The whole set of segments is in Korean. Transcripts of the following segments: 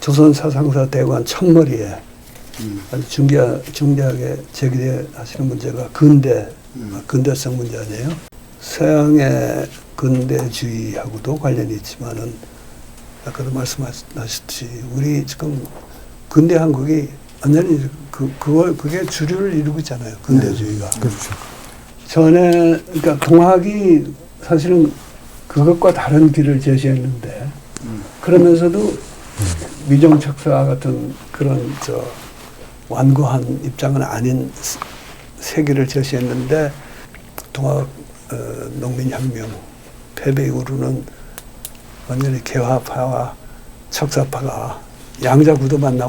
조선 사상사 대관 첫머리에 아주 중대하게 제기하시는 문제가 근대성 문제 아니에요. 서양의 근대주의하고도 관련이 있지만은 아까도 말씀하셨듯이 우리 지금 근대 한국이 완전히 그게 주류를 이루고 있잖아요. 근대주의가. 그렇죠. 전에 그러니까 동학이 사실은 그것과 다른 길을 제시했는데 그러면서도 위정척사 같은 그런 완고한 입장은 아닌 세계를 제시했는데 동학 농민혁명 패배 이후로는 완전히 개화파와 척사파가 양자구도만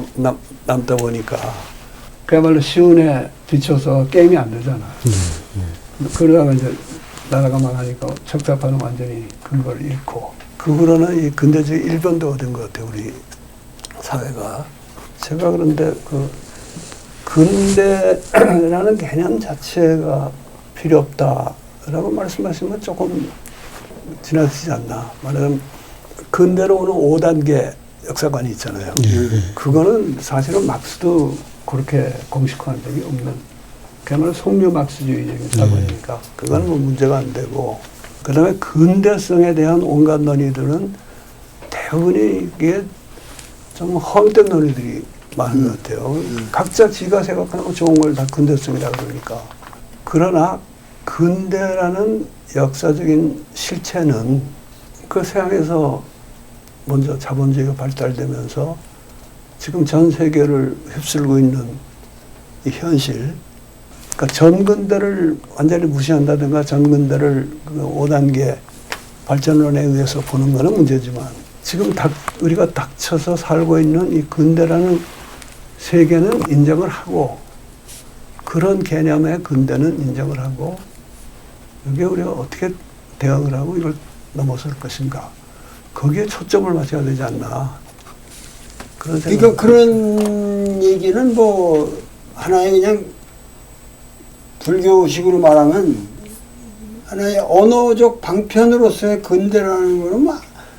남다 보니까 그야말로 시운에 비춰서 게임이 안 되잖아. 그러다가 이제 나라가 망하니까 척사파는 완전히 근거를 잃고 그 후로는 이 근대주의 일변도가 된 것 같아요. 우리 사회가. 제가 그런데 그 근대라는 개념 자체가 필요 없다라고 말씀하시면 조금 지나치지 않나. 말하자면 근대로 오는 5단계 역사관이 있잖아요. 그거는 사실은 막스도 그렇게 공식화한 적이 없는 그야말로 속류 막스주의적인 사고니까 그거는 뭐 문제가 안 되고 그 다음에 근대성에 대한 온갖 논의들은 대부분이 이게 좀 헛된 논의들이 많은 것 같아요. 각자 지가 생각하는 거 좋은 걸 다 근대성이라고 그러니까. 그러나 근대라는 역사적인 실체는 그 서양에서 먼저 자본주의가 발달되면서 지금 전 세계를 휩쓸고 있는 이 현실, 그러니까 전근대를 완전히 무시한다든가 전근대를 그 5단계 발전론에 의해서 보는 거는 문제지만 지금 우리가 닥쳐서 살고 있는 이 근대라는 세계는 인정을 하고 그런 개념의 근대는 인정을 하고 여기에 우리가 어떻게 대응을 하고 이걸 넘어설 것인가 거기에 초점을 맞춰야 되지 않나 그런 생각. 그러니까 그런 얘기는 뭐 하나의 그냥 불교식으로 말하면 하나의 언어적 방편으로서의 근대라는 거는 뭐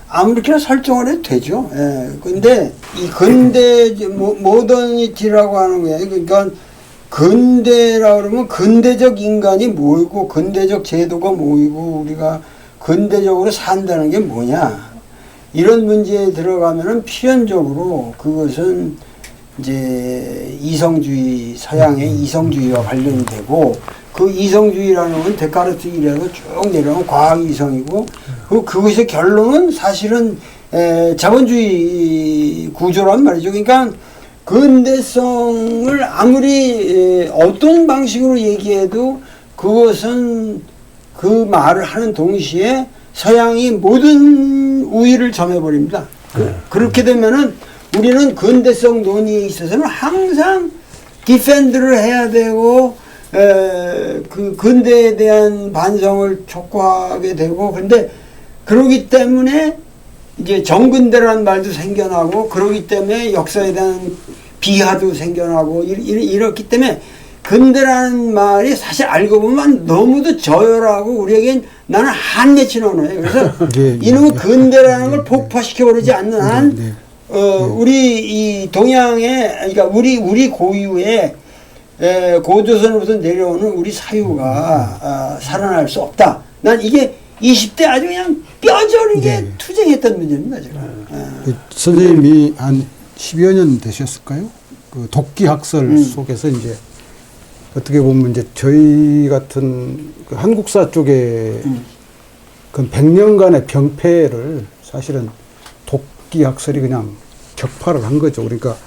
아무렇게나 설정을 해도 되죠. 예. 근데 이 근대 모더니티라고 하는 거예요. 그러니까 근대라고 그러면 근대적 인간이 뭐이고 근대적 제도가 뭐이고 우리가 근대적으로 산다는 게 뭐냐. 이런 문제에 들어가면은 필연적으로 그것은 이제 이성주의, 서양의 이성주의와 관련이 되고 그 이성주의라는 건 데카르트 이래서 쭉 내려오면 과학 이성이고 그것의 결론은 사실은 자본주의 구조란 말이죠. 그러니까 근대성을 아무리 어떤 방식으로 얘기해도 그것은 그 말을 하는 동시에 서양이 모든 우위를 점해버립니다. 그렇게 되면은 우리는 근대성 논의에 있어서는 항상 디펜드를 해야 되고 그 근대에 대한 반성을 촉구하게 되고 그런데 그러기 때문에 이제 정근대라는 말도 생겨나고 그러기 때문에 역사에 대한 비하도 생겨나고 이렇기 때문에 근대라는 말이 사실 알고 보면 너무도 저열하고 우리에겐 나는 한맺힌 언어예요. 그래서 이놈의 근대라는 걸 폭파시켜버리지 않는 한 우리 이 동양의 그러니까 우리 고유의 고조선으로부터 내려오는 우리 사유가 살아날 수 없다. 난 이게 20대 아주 그냥 뼈저리게 투쟁했던 문제입니다. 제가. 선생님이 한 10여 년 되셨을까요? 그 독기학설 속에서 이제 어떻게 보면 이제 저희 같은 그 한국사 쪽에 그 100년간의 병폐를 사실은 독기학설이 그냥 격파를 한 거죠. 그러니까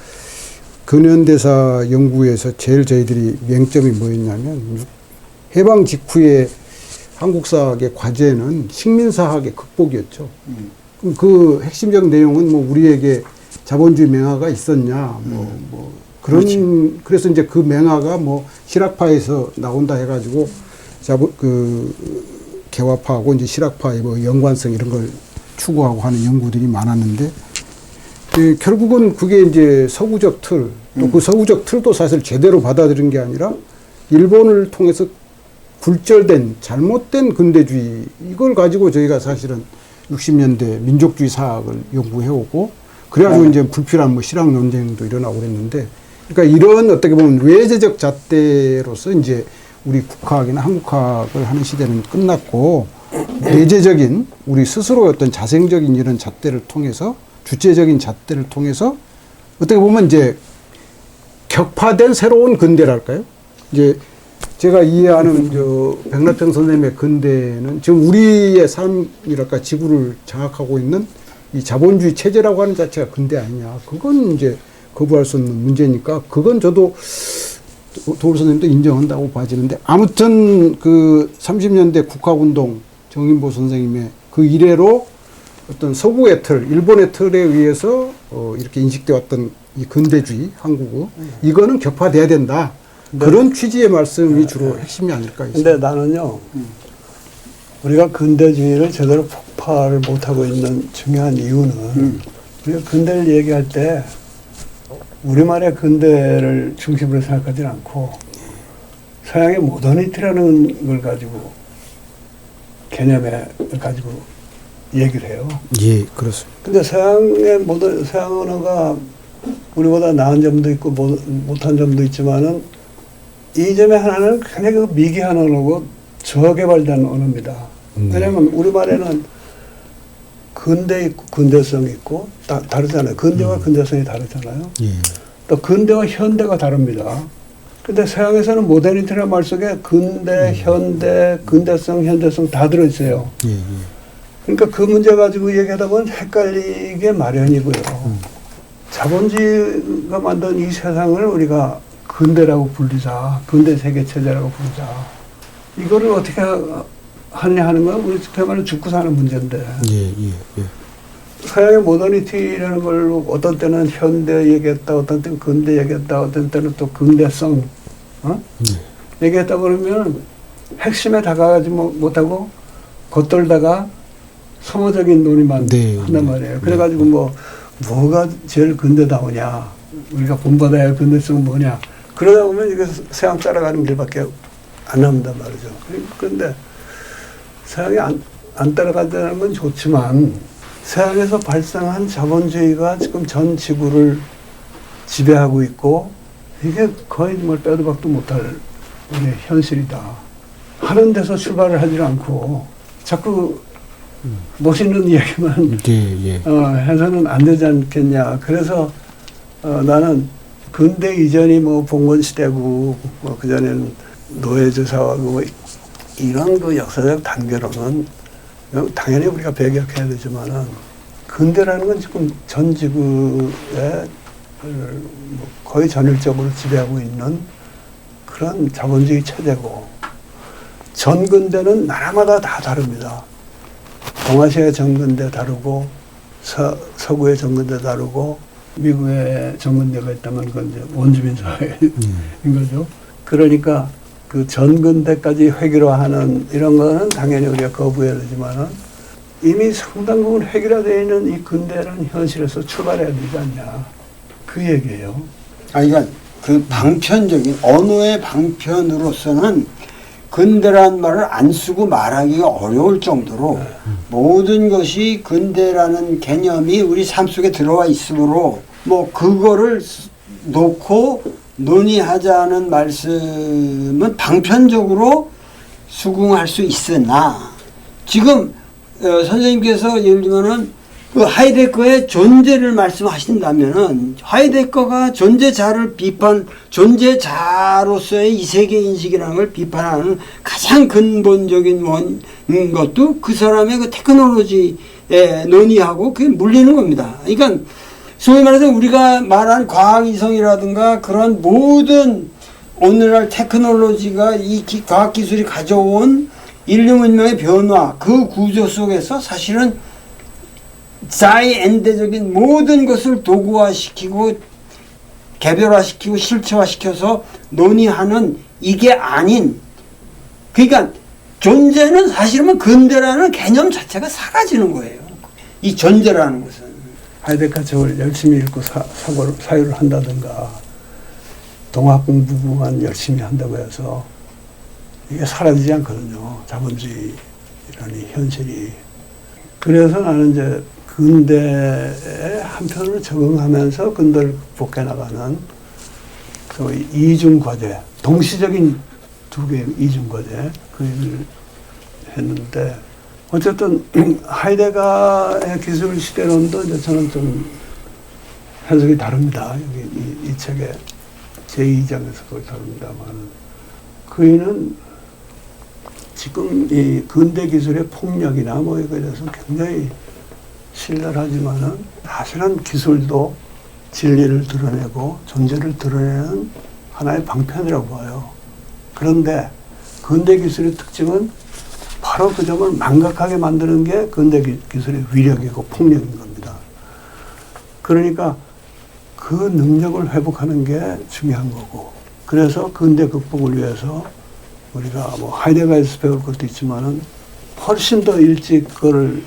근현대사 연구에서 제일 저희들이 맹점이 뭐였냐면 해방 직후에 한국사학의 과제는 식민사학의 극복이었죠. 그럼 그 핵심적 내용은 뭐 우리에게 자본주의 맹아가 있었냐, 그래서 이제 그 맹아가 뭐 실학파에서 나온다 해가지고 개화파하고 이제 실학파의 뭐 연관성 이런 걸 추구하고 하는 연구들이 많았는데 결국은 그게 이제 서구적 틀, 또 그 서구적 틀도 사실 제대로 받아들인 게 아니라 일본을 통해서 굴절된 잘못된 근대주의 이걸 가지고 저희가 사실은 60년대 민족주의 사학을 연구해오고 그래가지고 이제 불필요한 뭐 실학 논쟁도 일어나고 그랬는데, 그러니까 이런 어떻게 보면 외제적 잣대로서 이제 우리 국학이나 한국학을 하는 시대는 끝났고, 내재적인 우리 스스로의 어떤 자생적인 이런 잣대를 통해서, 주체적인 잣대를 통해서 어떻게 보면 이제 격파된 새로운 근대랄까요? 이제 제가 이해하는 백라평 선생님의 근대는 지금 우리의 삶이랄까 지구를 장악하고 있는 이 자본주의 체제라고 하는 자체가 근대 아니냐. 그건 이제 거부할 수 없는 문제니까 그건 저도 도울 선생님도 인정한다고 봐지는데, 아무튼 그 30년대 국학운동 정인보 선생님의 그 이래로 어떤 서구의 틀, 일본의 틀에 의해서 이렇게 인식되어 왔던 이 근대주의, 한국어, 이거는 격파돼야 된다. 그런 취지의 말씀이 주로 핵심이 아닐까 있습니다. 근데 나는요, 우리가 근대주의를 제대로 폭발을 못하고 있는 중요한 이유는 우리가 근대를 얘기할 때 우리말의 근대를 중심으로 생각하지 않고 서양의 모더니티라는 걸 가지고 개념을 가지고 얘기를 해요. 예, 그렇습니다. 근데 서양 언어가 우리보다 나은 점도 있고 못한 점도 있지만은 이 점에 하나는 굉장히 그 미개한 언어고 저개발된 언어입니다. 왜냐하면 우리말에는 근대 있고 근대성 있고 다르잖아요. 근대와 근대성이 다르잖아요. 예. 또 근대와 현대가 다릅니다. 근데 서양에서는 모더니티라는 말 속에 근대, 현대, 근대성, 현대성 다 들어있어요. 예, 예. 그러니까 그 문제 가지고 얘기하다 보면 헷갈리게 마련이고요. 자본주의가 만든 이 세상을 우리가 근대라고 불리자, 근대 세계 체제라고 부르자. 이거를 어떻게 하느냐 하는 건 우리 그야말로 죽고 사는 문제인데. 예, 예, 예. 서양의 모더니티라는 걸 어떤 때는 현대 얘기했다, 어떤 때는 근대 얘기했다, 어떤 때는 또 근대성, 얘기했다 그러면 핵심에 다가가지 못하고 겉돌다가 소모적인 논의만 한단 말이에요. 그래가지고 뭐가 제일 근대다우냐, 우리가 본받아야 할 근대성은 뭐냐. 그러다 보면 이게 서양 따라가는 길밖에 안 남는단 말이죠. 그런데 서양이 안 따라간다는 건 좋지만 서양에서 발생한 자본주의가 지금 전 지구를 지배하고 있고 이게 거의 뭘 빼도 박도 못할 우리의 현실이다. 하는 데서 출발을 하지 않고 자꾸 멋있는 이야기만 해서는 안 되지 않겠냐. 그래서 나는 근대 이전이 봉건 시대고 그 전에는 노예제사하고 이런 그 역사적 단계로는 당연히 우리가 배격해야 되지만은 근대라는 건 지금 전 지구에 거의 전일적으로 지배하고 있는 그런 자본주의 체제고, 전근대는 나라마다 다 다릅니다. 동아시아의 전근대 다르고 서구의 전근대 다르고 미국의 전근대가 있다면 그건 이제 원주민 사회인 거죠. 그러니까 그 전근대까지 획일화하는 이런 거는 당연히 우리가 거부해야 되지만은 이미 상당 부분 획일화되어 있는 이 근대라는 현실에서 출발해야 되지 않냐. 그 얘기예요. 그러니까 그 방편적인 언어의 방편으로서는 근대라는 말을 안 쓰고 말하기가 어려울 정도로 모든 것이 근대라는 개념이 우리 삶 속에 들어와 있으므로 그거를 놓고 논의하자는 말씀은 방편적으로 수긍할 수 있으나, 지금 선생님께서 예를 들면은 그 하이데거의 존재를 말씀하신다면은 하이데거가 존재자를 존재자로서의 이 세계 인식이라는 걸 비판하는 가장 근본적인 것도 그 사람의 그 테크놀로지에 논의하고 그게 물리는 겁니다. 그러니까 소위 말해서 우리가 말한 과학이성이라든가 그런 모든 오늘날 테크놀로지가 이 과학기술이 가져온 인류 문명의 변화, 그 구조 속에서 사실은 자이엔드적인 모든 것을 도구화시키고 개별화시키고 실체화시켜서 논의하는 이게 아닌, 그러니까 존재는 사실은 근대라는 개념 자체가 사라지는 거예요. 이 존재라는 것은. 하이데거 책을 열심히 읽고 사유를 한다든가 동학 공부만 열심히 한다고 해서 이게 사라지지 않거든요. 자본주의라는 현실이. 그래서 나는 이제 근대에 한편으로 적응하면서 근대를 극복해 나가는 소위 이중 과제, 동시적인 두 개의 이중 과제 그 일을 했는데 어쨌든 하이데가의 기술 시대론도 이제 저는 좀 해석이 다릅니다. 여기 이 책의 제2장에서도 다릅니다만 그이는 지금 이 근대 기술의 폭력이나 뭐 이거에 대해서 굉장히 신뢰를 하지만은 사실은 기술도 진리를 드러내고 존재를 드러내는 하나의 방편이라고 봐요. 그런데 근대 기술의 특징은 바로 그 점을 망각하게 만드는 게 근대 기술의 위력이고 폭력인 겁니다. 그러니까 그 능력을 회복하는 게 중요한 거고, 그래서 근대 극복을 위해서 우리가 뭐 하이데가에서 배울 것도 있지만은 훨씬 더 일찍 그걸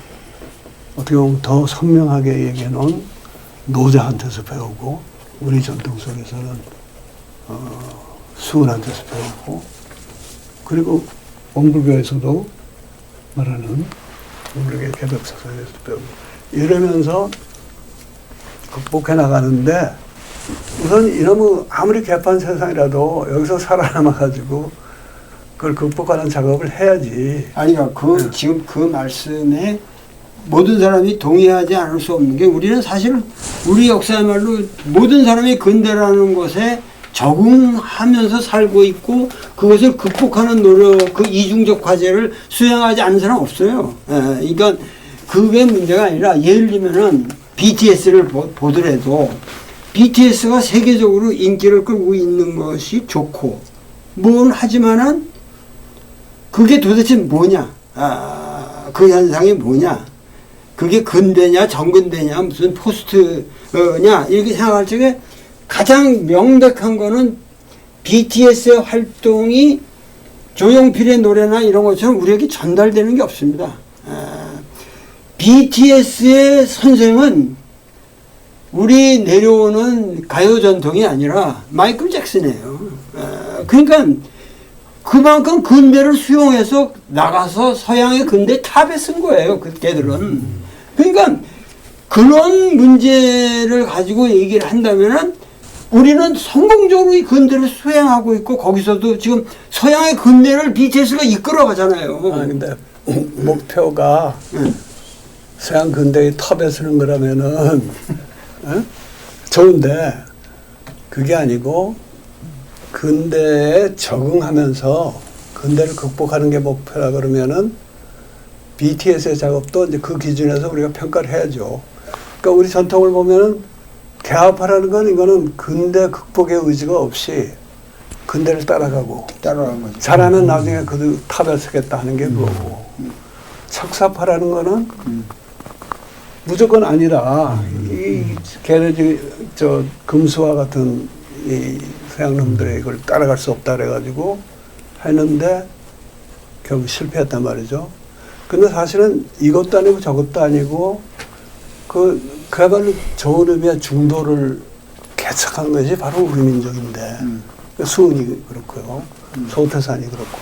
어떻게 보면 더 선명하게 얘기해 놓은 노자한테서 배우고, 우리 전통 속에서는 수은한테서 배우고, 그리고 원불교에서도 말하는 원불교의 개벽사상에서 배우고, 이러면서 극복해 나가는데, 우선 이놈의 아무리 개판 세상이라도 여기서 살아남아가지고 그걸 극복하는 작업을 해야지. 아니, 지금 그 말씀에 모든 사람이 동의하지 않을 수 없는 게, 우리는 사실 우리 역사야말로 모든 사람이 근대라는 것에 적응하면서 살고 있고 그것을 극복하는 노력, 그 이중적 과제를 수행하지 않는 사람 없어요. 그러니까 그게 문제가 아니라, 예를 들면은 BTS를 보더라도 BTS가 세계적으로 인기를 끌고 있는 것이 좋고 뭘 하지만은 그게 도대체 뭐냐, 그 현상이 뭐냐, 그게 근대냐 정근대냐 무슨 포스트냐 이렇게 생각할 적에 가장 명백한 거는 BTS의 활동이 조용필의 노래나 이런 것처럼 우리에게 전달되는 게 없습니다. BTS의 선생은 우리 내려오는 가요 전통이 아니라 마이클 잭슨이에요. 그러니까 그만큼 근대를 수용해서 나가서 서양의 근대 탑에 쓴 거예요, 그때들은. 그러니까 그런 문제를 가지고 얘기를 한다면은 우리는 성공적으로 이 근대를 수행하고 있고, 거기서도 지금 서양의 근대를 BTS가 이끌어 가잖아요. 근데 목표가 서양 근대의 탑에 서는 거라면은 좋은데, 그게 아니고 근대에 적응하면서 근대를 극복하는 게 목표라 그러면은 BTS의 작업도 이제 그 기준에서 우리가 평가를 해야죠. 그러니까 우리 전통을 보면은 개화파라는 건 이거는 근대 극복의 의지가 없이 근대를 따라가고 거죠. 잘하면 나중에 그 탑에 서겠다 하는 게 그거고, 척사파라는 거는 무조건 아니라 이 걔네 저 금수와 같은 이 서양 놈들의 이걸 따라갈 수 없다 그래가지고 했는데 결국 실패했단 말이죠. 근데 사실은 이것도 아니고 저것도 아니고 그야말로 좋은 의미의 중도를 개척한 것이 바로 우리 민족인데, 수은이 그렇고요, 소태산이 그렇고.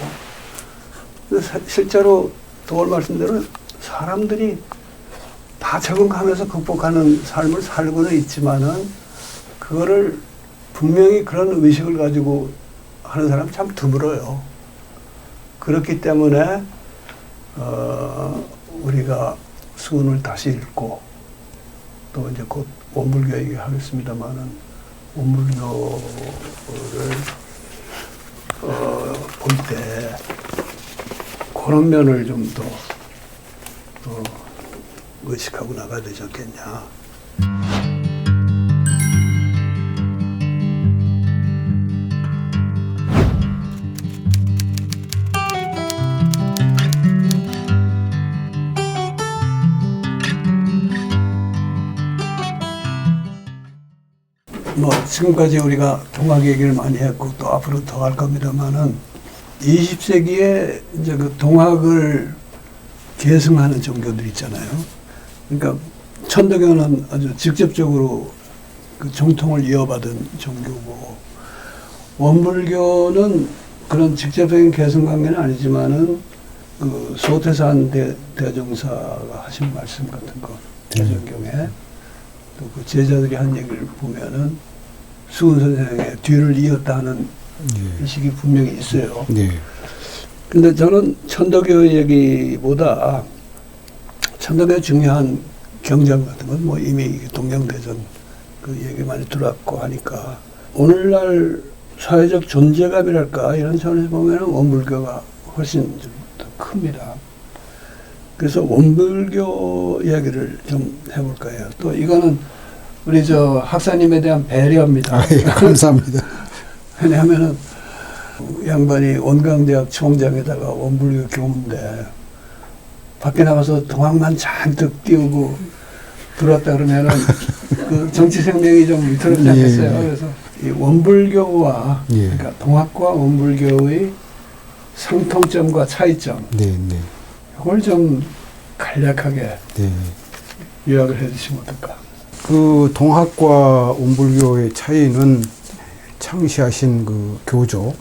근데 실제로 도월 말씀대로 사람들이 다 적응하면서 극복하는 삶을 살고는 있지만은 그거를 분명히 그런 의식을 가지고 하는 사람이 참 드물어요. 그렇기 때문에 우리가 수은을 다시 읽고, 또 이제 곧 원불교 얘기하겠습니다만은 원불교를 볼 때 그런 면을 좀 더 의식하고 나가야 되지 않겠냐. 뭐 지금까지 우리가 동학 얘기를 많이 했고 또 앞으로 더 할 겁니다만은 20세기에 이제 그 동학을 계승하는 종교들 있잖아요. 그러니까 천도교는 아주 직접적으로 그 정통을 이어받은 종교고, 원불교는 그런 직접적인 계승 관계는 아니지만은 그 소태산 대종사가 하신 말씀 같은 거, 대전경에 또 그 제자들이 한 얘기를 보면은 수훈 선생의 뒤를 이었다는 의식이 분명히 있어요. 네. 근데 저는 천도교 얘기보다 천도교의 중요한 경전 같은 건 뭐 이미 동양대전 그 얘기 많이 들어왔고 하니까 오늘날 사회적 존재감이랄까 이런 차원에서 보면 원불교가 훨씬 좀 더 큽니다. 그래서 원불교 이야기를 좀 해볼까 해요. 또 이거는 우리 저 학사님에 대한 배려입니다. 아, 예, 감사합니다. 왜냐하면은 양반이 원광대학 총장에다가 원불교 교무인데 밖에 나가서 동학만 잔뜩 띄우고 들어왔다 그러면은 그 정치 생명이 좀 위태롭지 않겠어요. 예, 예. 그래서 이 원불교와 예. 그러니까 동학과 원불교의 상통점과 차이점 네, 네, 이걸 좀 간략하게 네. 요약을 해주시면 어떨까? 그 동학과 원불교의 차이는 창시하신 그 교조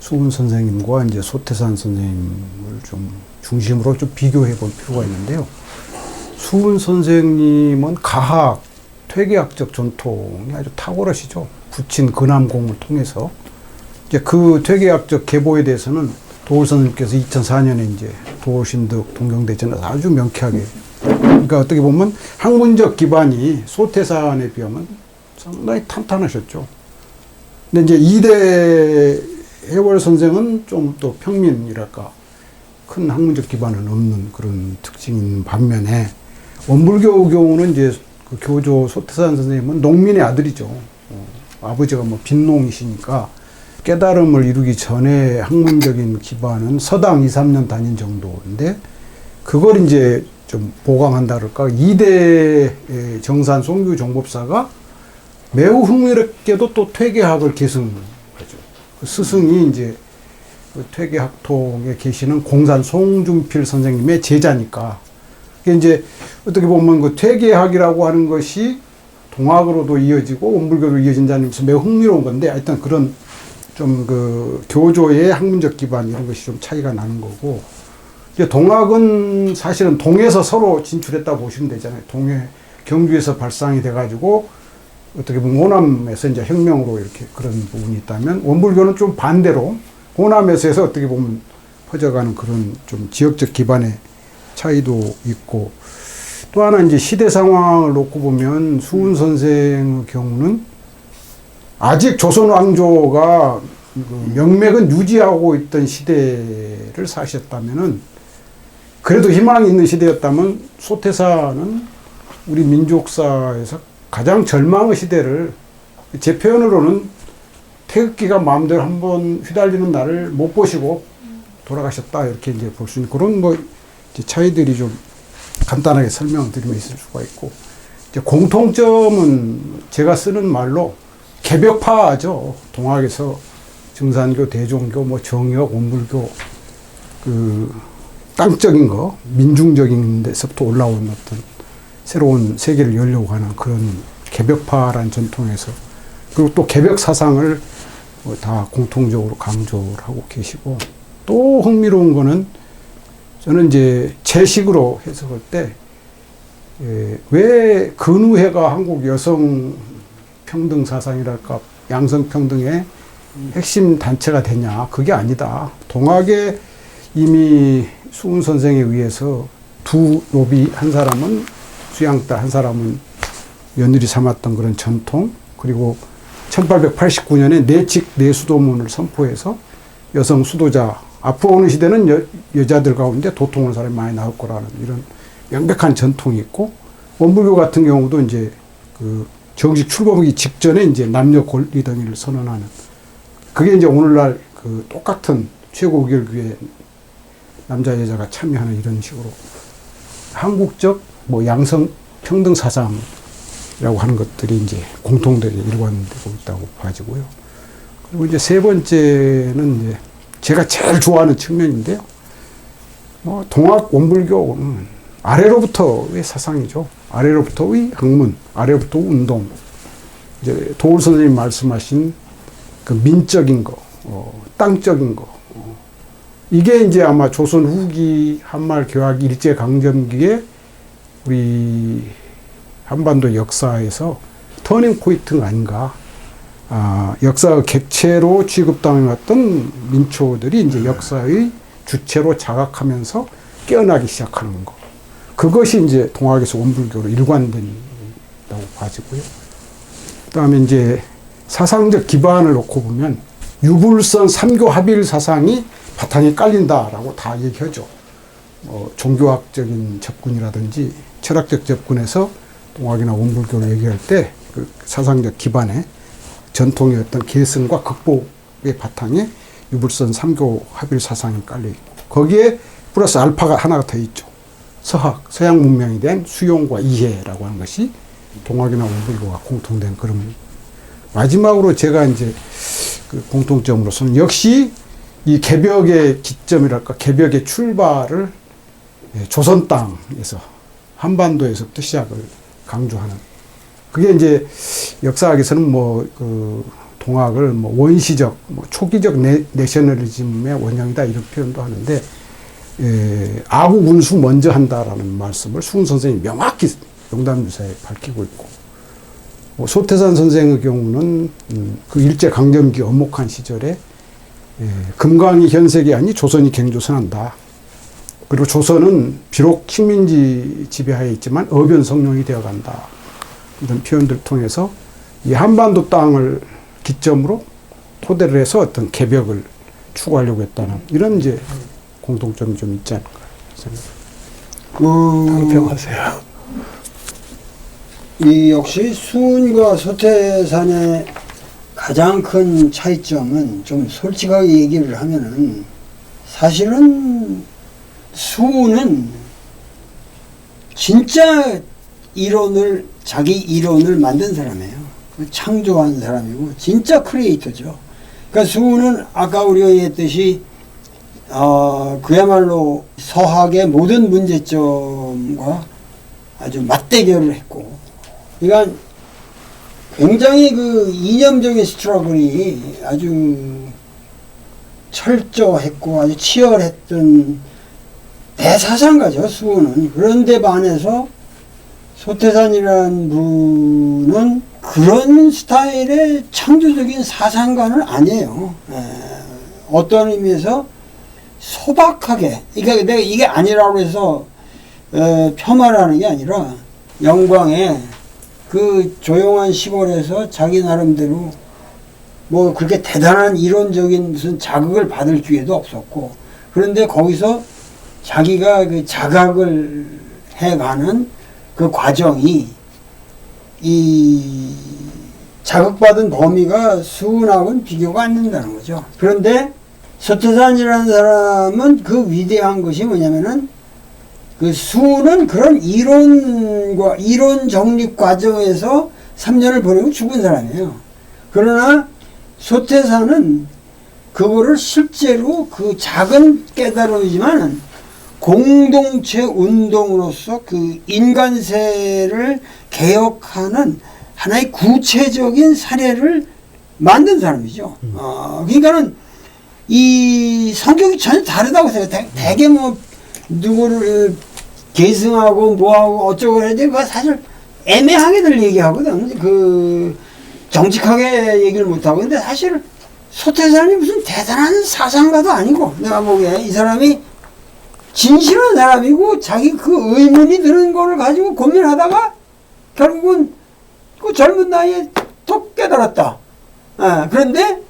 수훈 선생님과 이제 소태산 선생님을 좀 중심으로 좀 비교해 볼 필요가 있는데요. 수훈 선생님은 가학, 퇴계학적 전통이 아주 탁월하시죠. 부친 근암공을 통해서 이제 그 퇴계학적 계보에 대해서는 도올 선생님께서 2004년에 이제 도올신득 동경대전에서 아주 명쾌하게, 그러니까 어떻게 보면 학문적 기반이 소태산에 비하면 상당히 탄탄하셨죠. 근데 이제 이대 해월 선생은 좀 또 평민이랄까 큰 학문적 기반은 없는 그런 특징이 있는 반면에 원불교 경우는 이제 그 교조 소태산 선생님은 농민의 아들이죠. 아버지가 뭐 빈농이시니까 깨달음을 이루기 전에 학문적인 기반은 서당 2, 3년 다닌 정도인데 그걸 이제 좀 보강한다 그럴까. 이대 정산 송규 정법사가 매우 흥미롭게도 또 퇴계학을 계승하죠. 그 스승이 이제 그 퇴계학통에 계시는 공산 송준필 선생님의 제자니까. 그게 이제 어떻게 보면 그 퇴계학이라고 하는 것이 동학으로도 이어지고 원불교로 이어진다는 점에서 매우 흥미로운 건데 하여튼 그런 좀 그 교조의 학문적 기반 이런 것이 좀 차이가 나는 거고, 이제 동학은 사실은 동에서 서로 진출했다 보시면 되잖아요. 동해 경주에서 발상이 돼가지고 어떻게 보면 호남에서 이제 혁명으로 이렇게 그런 부분이 있다면 원불교는 좀 반대로 호남에서 해서 어떻게 보면 퍼져가는 그런 좀 지역적 기반의 차이도 있고, 또 하나 이제 시대 상황을 놓고 보면 수훈 선생의 경우는 아직 조선 왕조가 그 명맥은 유지하고 있던 시대를 사셨다면은, 그래도 희망이 있는 시대였다면 소태사는 우리 민족사에서 가장 절망의 시대를, 제 표현으로는 태극기가 마음대로 한번 휘달리는 날을 못 보시고 돌아가셨다 이렇게 이제 볼 수 있는 그런 뭐 이제 차이들이 좀 간단하게 설명을 드리면 있을 수가 있고, 이제 공통점은 제가 쓰는 말로 개벽파죠. 동학에서 증산교, 대종교, 뭐 정역, 원불교, 그 땅적인 거, 민중적인 데서부터 올라온 어떤 새로운 세계를 열려고 하는 그런 개벽파라는 전통에서, 그리고 또 개벽 사상을 다 공통적으로 강조를 하고 계시고, 또 흥미로운 거는 저는 이제 제 식으로 해석할 때, 왜 근우회가 한국 여성 평등 사상이랄까, 양성 평등의 핵심 단체가 되냐. 그게 아니다. 동학에 이미 수훈 선생에 의해서 두 노비, 한 사람은 수양딸, 한 사람은 며느리 삼았던 그런 전통, 그리고 1889년에 내칙 내수도문을 선포해서 여성 수도자, 앞으로 오는 시대는 여자들 가운데 도통하는 사람이 많이 나올 거라는 이런 명백한 전통이 있고, 원불교 같은 경우도 이제 그 정식 출범하기 직전에 이제 남녀 권리 등위를 선언하는, 그게 이제 오늘날 그 똑같은 최고결교에 남자 여자가 참여하는 이런 식으로 한국적 뭐 양성 평등 사상이라고 하는 것들이 이제 공통되게 일관되고 있다고 봐지고요. 그리고 이제 세 번째는 이제 제가 제일 좋아하는 측면인데요. 뭐 동학 원불교는 아래로부터의 사상이죠. 아래로부터의 학문, 아래로부터 운동. 이제 도울 선생님 말씀하신 그 민적인 거, 땅적인 거. 이게 이제 아마 조선 후기 한말 교학 일제 강점기에 우리 한반도 역사에서 터닝 포인트가 아닌가. 역사의 객체로 취급당해왔던 민초들이 이제 역사의 주체로 자각하면서 깨어나기 시작하는 거. 그것이 이제 동학에서 원불교로 일관된다고 봐지고요. 그다음에 이제 사상적 기반을 놓고 보면 유불선 삼교 합일 사상이 바탕에 깔린다라고 다 얘기하죠. 종교학적인 접근이라든지 철학적 접근에서 동학이나 원불교를 얘기할 때 그 사상적 기반에 전통의 어떤 계승과 극복의 바탕에 유불선 삼교 합일 사상이 깔려 있고 거기에 플러스 알파가 하나가 더 있죠. 서양 문명에 대한 수용과 이해라고 하는 것이 동학이나 원불교가 공통된 그런. 마지막으로 제가 이제 그 공통점으로서는 역시 이 개벽의 기점이랄까 개벽의 출발을 조선 땅에서 한반도에서부터 시작을 강조하는. 그게 이제 역사학에서는 그 동학을 원시적, 초기적 내셔널리즘의 원형이다 이런 표현도 하는데 아국 운수 먼저 한다라는 말씀을 수훈 선생님이 명확히 영담유사에 밝히고 있고 소태산 선생의 경우는 그 일제 강점기 엄혹한 시절에 금강이 현색이 아니 조선이 갱조선한다. 그리고 조선은 비록 식민지 지배하에 있지만 어변 성룡이 되어간다. 이런 표현들을 통해서 이 한반도 땅을 기점으로 토대를 해서 어떤 개벽을 추구하려고 했다는 이런 이제 공통점이 좀 있지 않을까 생각합니다. 평하세요. 이 역시 수훈과 소태산의 가장 큰 차이점은 좀 솔직하게 얘기를 하면은 사실은 수훈은 진짜 자기 이론을 만든 사람이에요. 창조한 사람이고 진짜 크리에이터죠. 그러니까 수훈은 아까 우리가 얘기했듯이 그야말로 서학의 모든 문제점과 아주 맞대결을 했고, 그러니까 굉장히 그 이념적인 스트러글이 아주 철저했고 아주 치열했던 대사상가죠, 수훈은. 그런데 반해서 소태산이라는 분은 그런 스타일의 창조적인 사상가는 아니에요. 어떤 의미에서 소박하게, 그러니까 내가 이게 아니라고 해서 폄하라는 게 아니라 영광에 그 조용한 시골에서 자기 나름대로 뭐 그렇게 대단한 이론적인 무슨 자극을 받을 기회도 없었고, 그런데 거기서 자기가 그 자각을 해가는 그 과정이 이 자극받은 범위가 수훈하고는 비교가 안 된다는 거죠. 그런데 소태산이라는 사람은 그 위대한 것이 뭐냐면은 그 수훈은 그런 이론 정립 과정에서 3년을 보내고 죽은 사람이에요. 그러나 소태산은 그거를 실제로 그 작은 깨달음이지만 공동체 운동으로서 그 인간세를 개혁하는 하나의 구체적인 사례를 만든 사람이죠. 그러니까는 이 성격이 전혀 다르다고 생각해요. 되게 뭐 누구를 계승하고 뭐하고 어쩌고 그러는데 그거 사실 애매하게들 얘기하거든. 그 정직하게 얘기를 못하고. 근데 사실 소태산이 무슨 대단한 사상가도 아니고, 내가 보기에 이 사람이 진실한 사람이고 자기 그 의문이 드는 거를 가지고 고민하다가 결국은 그 젊은 나이에 또 깨달았다. 그런데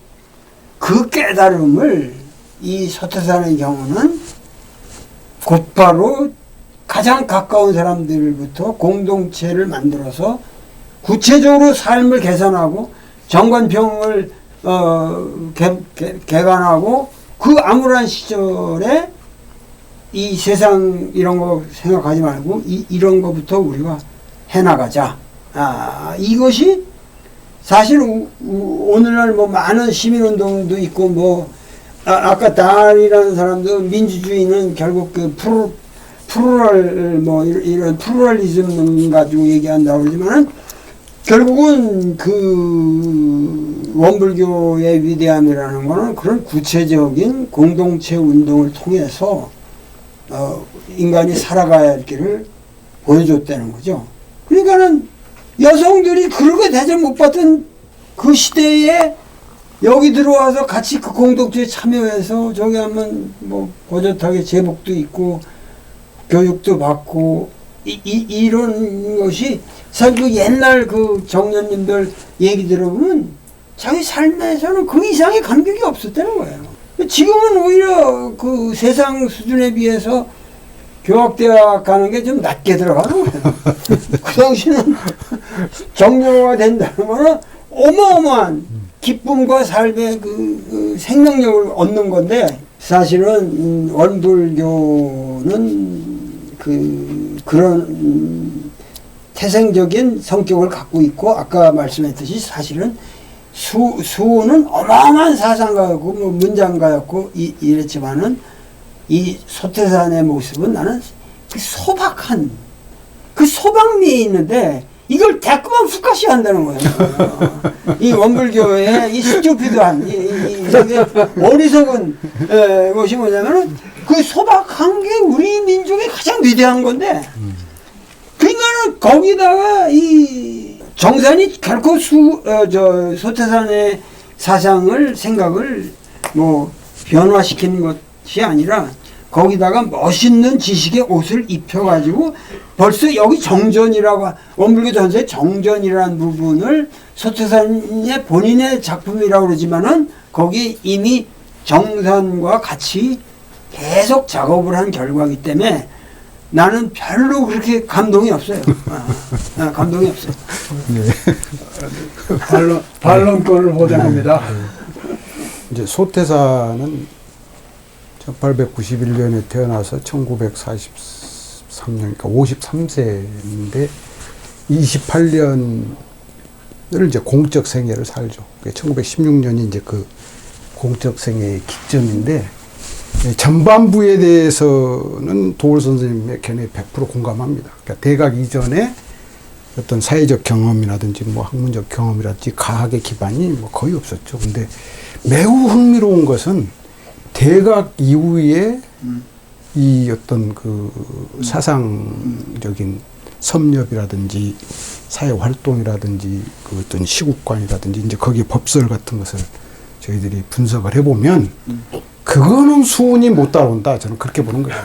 그 깨달음을 이 소태산의 경우는 곧바로 가장 가까운 사람들부터 공동체를 만들어서 구체적으로 삶을 개선하고 정관병을 개간하고 그 암울한 시절에 이 세상 이런 거 생각하지 말고 이런 거부터 우리가 해나가자. 이것이 사실 오늘날 뭐 많은 시민운동도 있고 뭐 아까 달이라는 사람도 민주주의는 결국 그 플루럴 뭐 이런 플루럴리즘 가지고 얘기한다고 그러지만은 결국은 그 원불교의 위대함이라는 거는 그런 구체적인 공동체 운동을 통해서 인간이 살아가야 할 길을 보여줬다는 거죠. 그러니까는 여성들이 그렇게 대접 못 받던 그 시대에 여기 들어와서 같이 그 공동체에 참여해서 저기 하면 뭐 버젓하게 제복도 있고 교육도 받고 이런 것이 사실 그 옛날 그 정년님들 얘기 들어보면 자기 삶에서는 그 이상의 감격이 없었다는 거예요. 지금은 오히려 그 세상 수준에 비해서 교학대학 가는 게 좀 낮게 들어가는 거예요. 그 당시는 정교가 된다는 거는 어마어마한 기쁨과 삶의 그 생명력을 얻는 건데 사실은 원불교는 그런 태생적인 성격을 갖고 있고 아까 말씀했듯이 사실은 수호는 어마어마한 사상가였고 뭐 문장가였고 이랬지만은 이 소태산의 모습은 나는 그 소박한 그 소박미에 있는데 이걸 자꾸만 훅가시 한다는 거예요. 이 원불교의 이 스튜피드한 이 어리석은 것이 뭐냐면은 그 소박한 게 우리 민족의 가장 위대한 건데 그러니까는 거기다가 이 정산이 결코 소태산의 사상을 생각을 뭐 변화시키는 것이 아니라 거기다가 멋있는 지식의 옷을 입혀가지고 벌써 여기 정전이라고 원불교 전서의 정전이라는 부분을 소태산의 본인의 작품이라고 그러지만은 거기 이미 정산과 같이 계속 작업을 한 결과이기 때문에 나는 별로 그렇게 감동이 없어요. 감동이 없어요. 반론권을 보장합니다. 이제 소태산은 1891년에 태어나서 1943년, 그러니까 53세인데 28년을 이제 공적 생애를 살죠. 1916년이 이제 그 공적 생애의 기점인데 전반부에 대해서는 도올 선생님의 견해에 100% 공감합니다. 그러니까 대각 이전에 어떤 사회적 경험이라든지 뭐 학문적 경험이라든지 과학의 기반이 뭐 거의 없었죠. 근데 매우 흥미로운 것은 대각 이후에 이 어떤 그 사상적인 섭렵이라든지 사회 활동이라든지 그 어떤 시국관이라든지 이제 거기에 법설 같은 것을 저희들이 분석을 해보면 그거는 수운이 못 따라온다. 저는 그렇게 보는 거예요.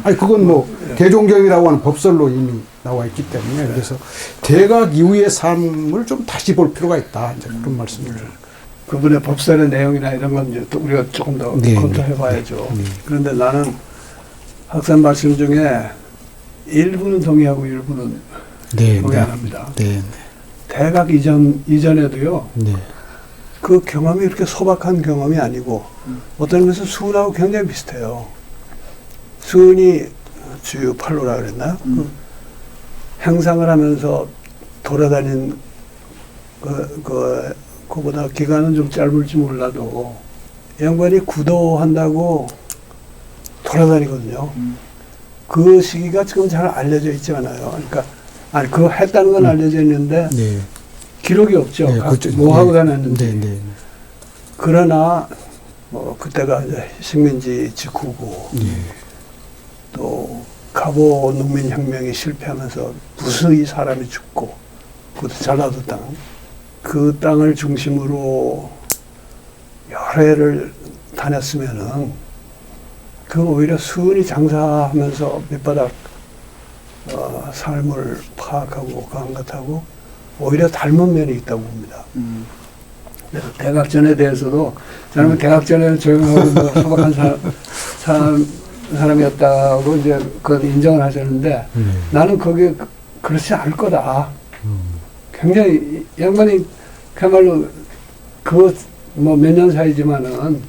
아니 그건 뭐 대종경이라고 하는 법설로 이미 나와 있기 때문에 그래서 대각 이후의 삶을 좀 다시 볼 필요가 있다. 이제 그런 말씀을. 그분의 법설의 내용이나 이런 건 이제 또 우리가 조금 더 검토해봐야죠. 그런데 나는 학생 말씀 중에 일부는 동의하고 일부는 동의 안 합니다. 대각 이전에도요. 그 경험이 그렇게 소박한 경험이 아니고 어떤 것은 수은하고 굉장히 비슷해요. 수은이 주유 팔로라 그랬나요? 행상을 하면서 돌아다닌 그보다 기간은 좀 짧을지 몰라도 양반이 구도한다고 돌아다니거든요. 그 시기가 지금 잘 알려져 있지 않아요. 그러니까 아니 그거 했다는 건 알려져 있는데 기록이 없죠. 뭐 하고 다녔는지. 그러나 뭐 그때가 이제 식민지 직후고 또 갑오 농민혁명이 실패하면서 무수히 사람이 죽고 그것도 전라도 땅. 그 땅을 중심으로 여러 해를 다녔으면은 그 오히려 수은이 장사하면서 밑바닥 삶을 파악하고 그한 것하고 오히려 닮은 면이 있다고 봅니다. 그래서 대각전에 대해서도 저는 대각전에는 조용하고 뭐 소박한 사람이었다고 이제 그건 인정을 하셨는데 나는 그게 그렇지 않을 거다. 굉장히 양반이 그야말로 그 뭐 몇 년 사이지만은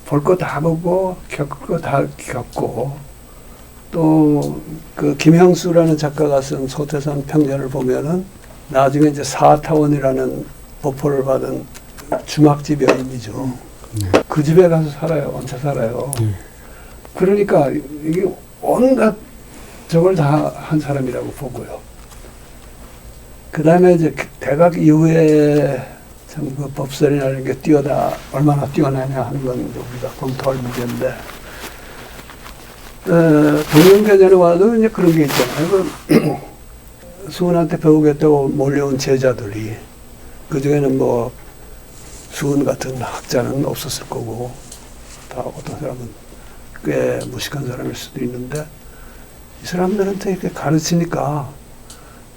볼 거 다 보고 겪을 거 다 겪고 또 그 김형수라는 작가가 쓴 소태산 평전을 보면은 나중에 이제 사타원이라는 보포를 받은 주막집 여인이죠. 그 집에 가서 살아요. 얹혀 살아요. 그러니까 이게 온갖 저걸 다 한 사람이라고 보고요. 그 다음에 이제 대각 이후에 참 그 법설이나 이런 게 얼마나 뛰어나냐 하는 건 우리가 검토할 문제인데 동명대전에 와도 이제 그런 게 있잖아요. 그 수은한테 배우겠다고 몰려온 제자들이 그 중에는 뭐 수은 같은 학자는 없었을 거고 다 어떤 사람은 꽤 무식한 사람일 수도 있는데 이 사람들한테 이렇게 가르치니까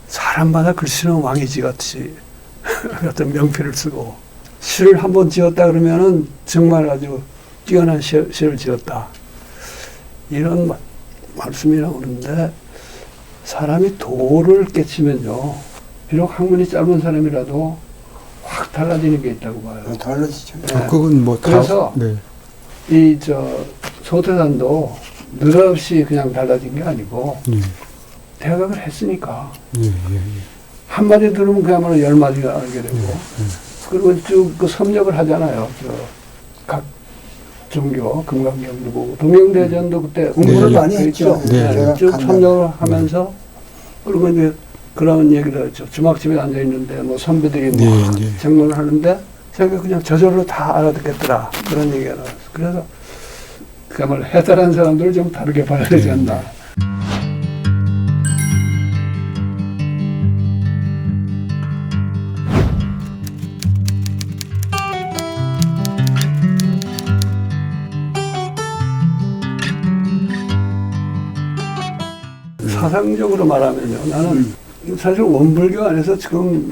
사람마다 글씨는 왕이지 같이 같은 명필을 쓰고 시를 한번 지었다 그러면은 정말 아주 뛰어난 시를 지었다. 이런 말씀이 나오는데 사람이 도를 깨치면요. 비록 학문이 짧은 사람이라도 확 달라지는 게 있다고 봐요. 달라지죠. 네. 그건 뭐 그래서 네. 이 소태산도 느닷없이 그냥 달라진 게 아니고 대학을 했으니까 한마디 들으면 그야말로 10마디가 알게 되고 그리고 쭉 그 섭렵을 하잖아요. 각 종교, 금강경도 보고 동명대전도 그때 공부를 많이 했죠. 네. 쭉 섭렵을 하면서 그리고 이제 그런 얘기를 했죠. 주막집에 앉아 있는데 뭐 선배들이 뭐 장문을 하는데 자기가 그냥 저절로 다 알아듣겠더라 그런 얘기가 나왔어요. 그래서 그야말로 해탈한 사람들을 좀 다르게 봐야 되지 않나. 사상적으로 말하면요. 나는 사실 원불교 안에서 지금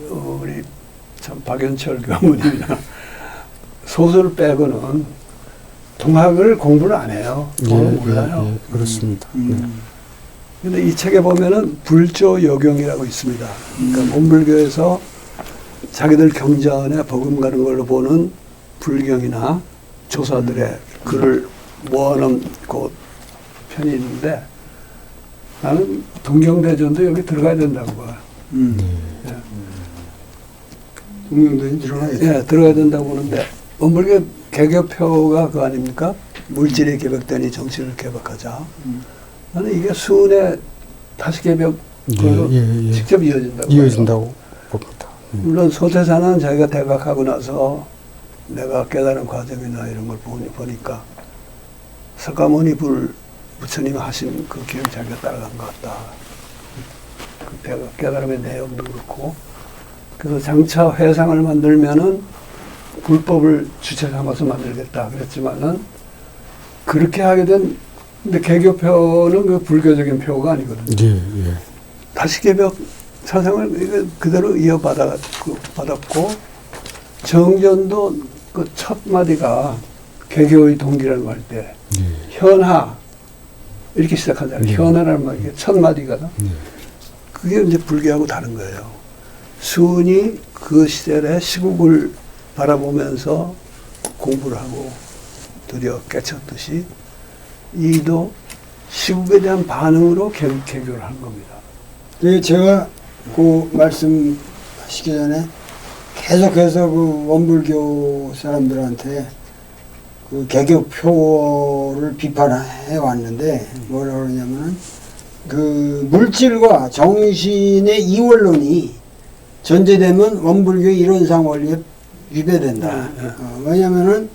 우리 참 박연철 교무님이나 소설 빼고는 동학을 공부를 안 해요. 몰라요. 그렇습니다. 근데 이 책에 보면은 불조여경이라고 있습니다. 그러니까 원불교에서 자기들 경전에 버금가는 걸로 보는 불경이나 조사들의 글을 모아놓은 그 편이 있는데 나는 동경대전도 여기 들어가야 된다고 봐요. 예. 동명대전 들어가야죠. 예, 들어가야 된다고 보는데 원불교 개교표가 그거 아닙니까? 물질이 개벽되니 정신을 개벽하자. 나는 이게 수은의 다시 개벽 그걸로 직접 이어진다고 봅니다. 물론 소태사는 자기가 대박하고 나서 내가 깨달은 과정이나 이런 걸 보니까 석가모니 부처님 하신 그 길을 자기가 따라간 것 같다. 그 깨달음의 내용도 그렇고 그래서 장차 회상을 만들면은 불법을 주체 삼아서 만들겠다 그랬지만은 그렇게 하게 된 근데 개교표는 그 불교적인 표가 아니거든요. 다시 개벽 사상을 그대로 받았고 정전도 그 첫 마디가 개교의 동기라고 할 때 현하 이렇게 시작하잖아요. 현하라는 말이 첫 마디가 그게 이제 불교하고 다른 거예요. 수은이 그 시절의 시국을 바라보면서 공부를 하고 드디어 깨쳤듯이 이도 시국에 대한 반응으로 개교를 한 겁니다. 제가 그 말씀하시기 전에 계속해서 그 원불교 사람들한테 그 개교표를 비판해 왔는데 뭐라고 그러냐면은 그 물질과 정신의 이원론이 전제되면 원불교 이론상 원리에 위배된다. 왜냐면은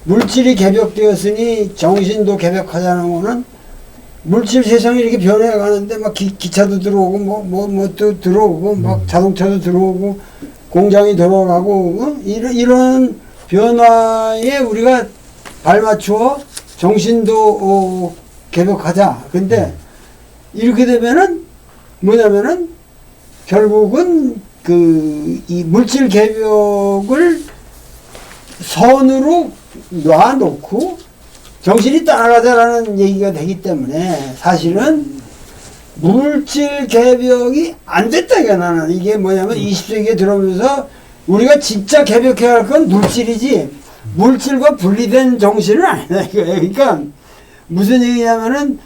물질이 개벽되었으니 정신도 개벽하자는 거는 물질 세상이 이렇게 변해가는데 막 기차도 들어오고 뭐 들어오고 막 자동차도 들어오고 공장이 돌아가고 이런 변화에 우리가 발맞추어 정신도 개벽하자. 근데 이렇게 되면은 뭐냐면은 결국은 이 물질 개벽을 선으로 놔놓고 정신이 따라가자라는 얘기가 되기 때문에 사실은 물질 개벽이 안 됐다 이게 나는 이게 뭐냐면 20세기에 들어오면서 우리가 진짜 개벽해야 할 건 물질이지 물질과 분리된 정신은 아니다 이거예요. 그러니까 무슨 얘기냐면은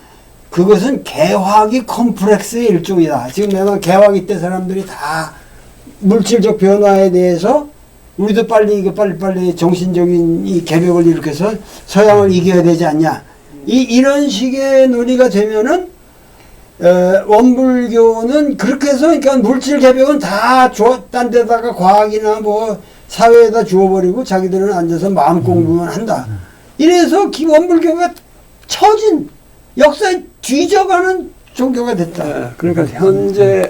그것은 개화기 컴플렉스의 일종이다. 지금 내가 개화기 때 사람들이 다 물질적 변화에 대해서 우리도 빨리 정신적인 이 개벽을 일으켜서 서양을 이겨야 되지 않냐. 이런 식의 논의가 되면은 원불교는 그렇게 해서 그러니까 물질 개벽은 다 딴 데다가 과학이나 뭐 사회에다 주워버리고 자기들은 앉아서 마음 공부만 한다. 이래서 원불교가 처진 역사에 뒤져가는 종교가 됐다. 네, 그러니까 현재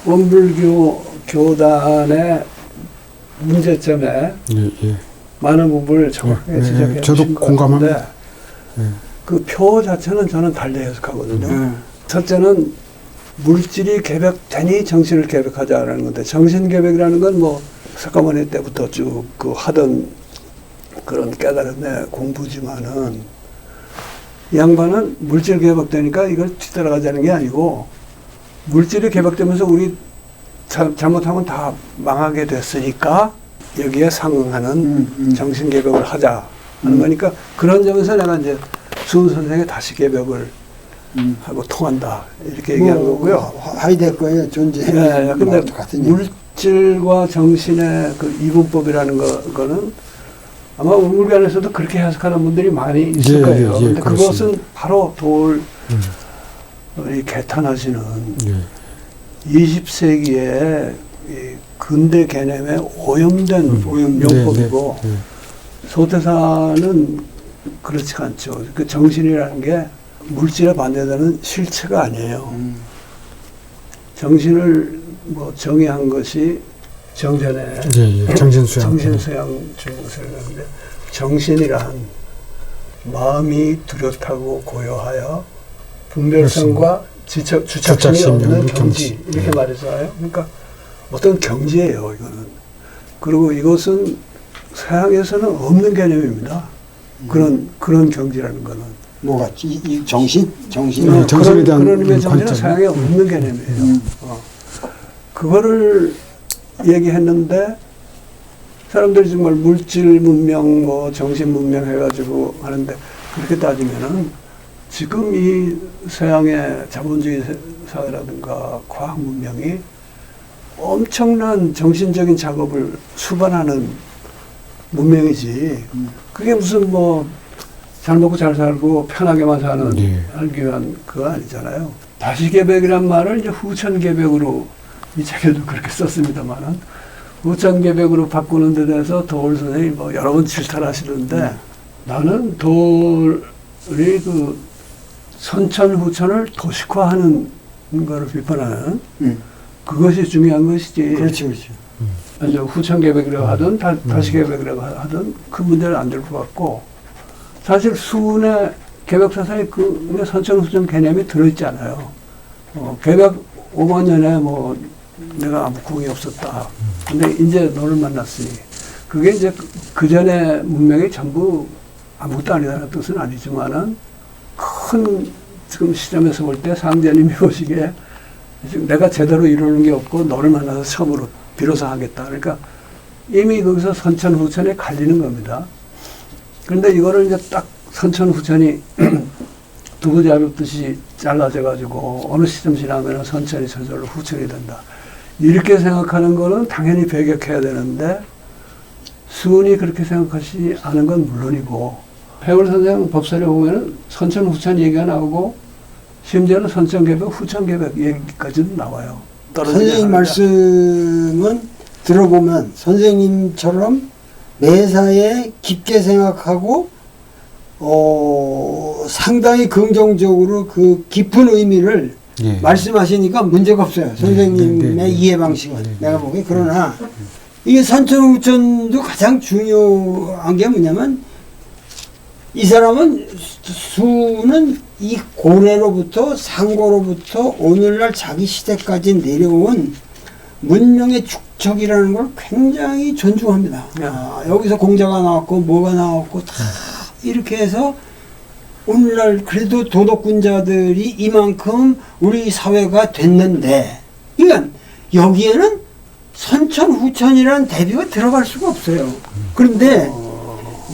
원불교 교단의 문제점에 많은 부분을 정확하게 지적해 저도 주신 것 공감합니다. 같은데 그 표 자체는 저는 달리 해석하거든요. 첫째는 물질이 개벽되니 정신을 개벽하자라는 건데 정신 개벽이라는 건 뭐 석가모니 때부터 쭉 그 하던 그런 깨달음의 공부지만은 이 양반은 물질 개벽되니까 이걸 뒤따라가자는 게 아니고 물질이 개벽되면서 우리 잘못하면 다 망하게 됐으니까 여기에 상응하는 정신 개벽을 하자 하는 거니까 그런 점에서 내가 이제 수은 선생의 다시 개벽을 하고 통한다 이렇게 얘기한 거고요. 하이데거의 존재. 네, 근데 물질과 정신의 그 이분법이라는 거는 아마 우물관에서도 그렇게 해석하는 분들이 많이 있을 거예요. 근데 그것은 바로 돌이 개탄하시는 20세기의 이 근대 개념에 오염된 용법이고 소태사는 그렇지가 않죠. 그 정신이라는 게 물질에 반대되는 실체가 아니에요. 정신을 뭐 정의한 것이 정전에 정신수양 중국에서 하는데 정신이란 마음이 뚜렷하고 고요하여 분별성과 주착심이 없는 경지 이렇게 말해서요. 그러니까 어떤 경지예요 이거는. 그리고 이것은 서양에서는 없는 개념입니다. 그런 경지라는 거는. 뭐가 이 정신? 정신에 대한 그런 의미의 정신은 서양에 없는 개념이에요. 그거를 얘기했는데 사람들이 정말 물질 문명, 뭐 정신 문명 해가지고 하는데 그렇게 따지면은 지금 이 서양의 자본주의 사회라든가 과학 문명이 엄청난 정신적인 작업을 수반하는 문명이지. 그게 무슨 뭐 잘 먹고 잘 살고 편하게만 살기 위한 그거 아니잖아요. 다시개벽이란 말을 이제 후천개벽으로 이 책에도 그렇게 썼습니다만은 후천개벽으로 바꾸는 데 대해서 도올 선생님이 뭐 여러 번 질타하시는데 나는 도올이 그 선천후천을 도식화하는 거를 비판하는 그것이 중요한 것이지. 그렇죠. 먼저 후천개벽이라고 하든 다시개벽이라고 하든 그 문제는 안 될 것 같고 사실 수운의 개벽사상에 그 선천후천 개념이 들어있지 않아요. 개벽 5만 년에 뭐 내가 아무 공이 없었다. 근데 이제 너를 만났으니 그게 이제 그 전에 문명이 전부 아무것도 아니다라는 뜻은 아니지만은 큰 지금 시점에서 볼 때 상제님이 보시기에 지금 내가 제대로 이루는 게 없고 너를 만나서 처음으로 비로소 하겠다. 그러니까 이미 거기서 선천후천에 갈리는 겁니다. 그런데 이거를 이제 딱 선천후천이 두부 잡듯이 잘라져 가지고 어느 시점 지나면 선천이 저절로 후천이 된다. 이렇게 생각하는 거는 당연히 배격해야 되는데 수은이 그렇게 생각하지 않은 건 물론이고 해월 선생 법설에 보면은 선천후천 얘기가 나오고 심지어는 선천개벽, 후천개벽 얘기까지도 나와요. 선생님 말씀은 들어보면 선생님처럼 매사에 깊게 생각하고 상당히 긍정적으로 그 깊은 의미를 말씀하시니까 문제가 없어요. 선생님의 이해 방식은 내가 보기에. 그러나 이게 선천후천도 가장 중요한 게 뭐냐면 이 사람은 수는 이 고래로부터 상고로부터 오늘날 자기 시대까지 내려온 문명의 축적이라는 걸 굉장히 존중합니다. 여기서 공자가 나왔고 뭐가 나왔고 다 이렇게 해서 오늘날 그래도 도덕군자들이 이만큼 우리 사회가 됐는데 이건 여기에는 선천후천이라는 대비가 들어갈 수가 없어요. 그런데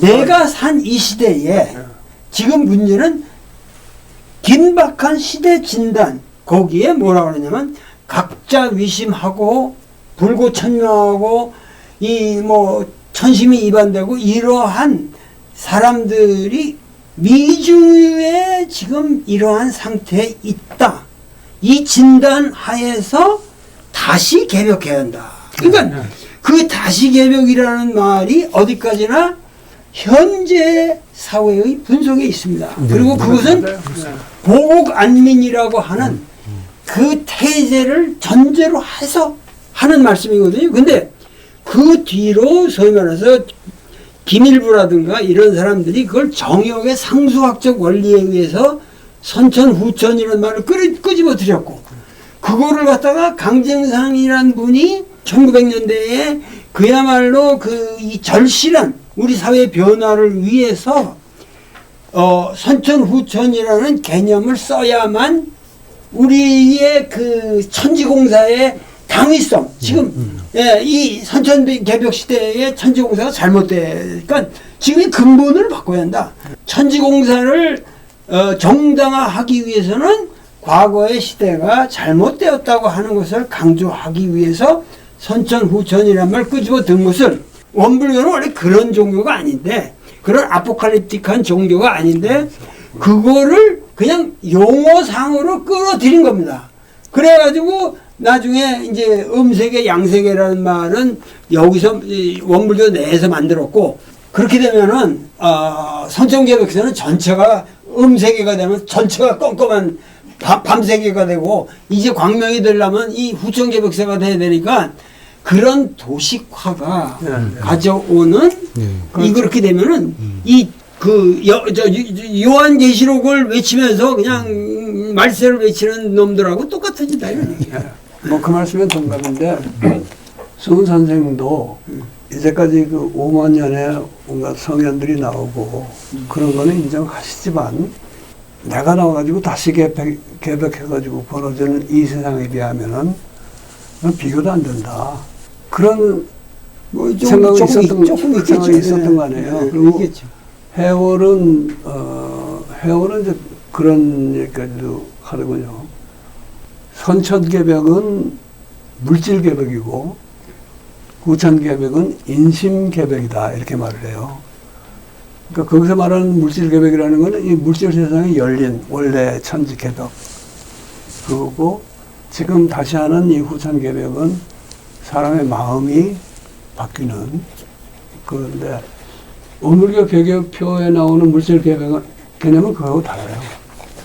내가 산 이 시대에 지금 문제는 긴박한 시대 진단 거기에 뭐라 그러냐면 각자 위심하고 불고천명하고 이 뭐 천심이 이반되고 이러한 사람들이 미주에 지금 이러한 상태에 있다. 이 진단 하에서 다시 개벽해야 한다. 그러니까 그 다시 개벽이라는 말이 어디까지나 현재 사회의 분석에 있습니다. 그리고 그것은 맞아요. 보국 안민이라고 하는 그 태제를 전제로 해서 하는 말씀이거든요. 근데 그 뒤로 소위 말해서 김일부라든가 이런 사람들이 그걸 정역의 상수학적 원리에 의해서 선천 후천 이런 말을 끄집어 들였고 그거를 갖다가 강정상이라는 분이 1900년대에 그야말로 그 이 절실한 우리 사회 변화를 위해서 선천 후천이라는 개념을 써야만 우리의 그 천지공사의 당위성 지금 예, 이 선천개벽 시대의 천지공사가 잘못되니까 지금 이 근본을 바꿔야 한다. 천지공사를 정당화하기 위해서는 과거의 시대가 잘못되었다고 하는 것을 강조하기 위해서 선천 후천이란 말 끄집어 든 것을 원불교는 원래 그런 종교가 아닌데 그런 아포칼립틱한 종교가 아닌데 그거를 그냥 용어상으로 끌어들인 겁니다. 그래가지고 나중에 이제 음세계 양세계라는 말은 여기서 원불교 내에서 만들었고 그렇게 되면은 선천개벽에서는 전체가 음세계가 되면 전체가 껌껌한 밤세계가 되고 이제 광명이 되려면 이 후천개벽세가 돼야 되니까 그런 도식화가 가져오는 그렇게 되면은 이 그 요한계시록을 외치면서 그냥 말세를 외치는 놈들하고 똑같아진다 이런 얘기야. 뭐 그 말씀에 동감인데 수은 선생도 이제까지 그 5만 년에 온갖 성현들이 나오고 그런 거는 인정하시지만 내가 나와가지고 다시 개벽해가지고 벌어지는 이 세상에 비하면은 비교도 안 된다. 그런 뭐 생각이 조금 생각이 있었던 거 아니에요. 네, 그리고 있겠죠. 해월은 이제 그런 얘기까지도 하더군요. 선천개벽은 물질개벽이고 후천개벽은 인심개벽이다 이렇게 말을 해요. 그러니까 거기서 말하는 물질개벽이라는 것은 이 물질 세상에 열린 원래 천지개벽 그거고 지금 다시 하는 이 후천개벽은 사람의 마음이 바뀌는 그런데 원불교 개교표에 나오는 물질개벽 개념은 그거하고 달라요.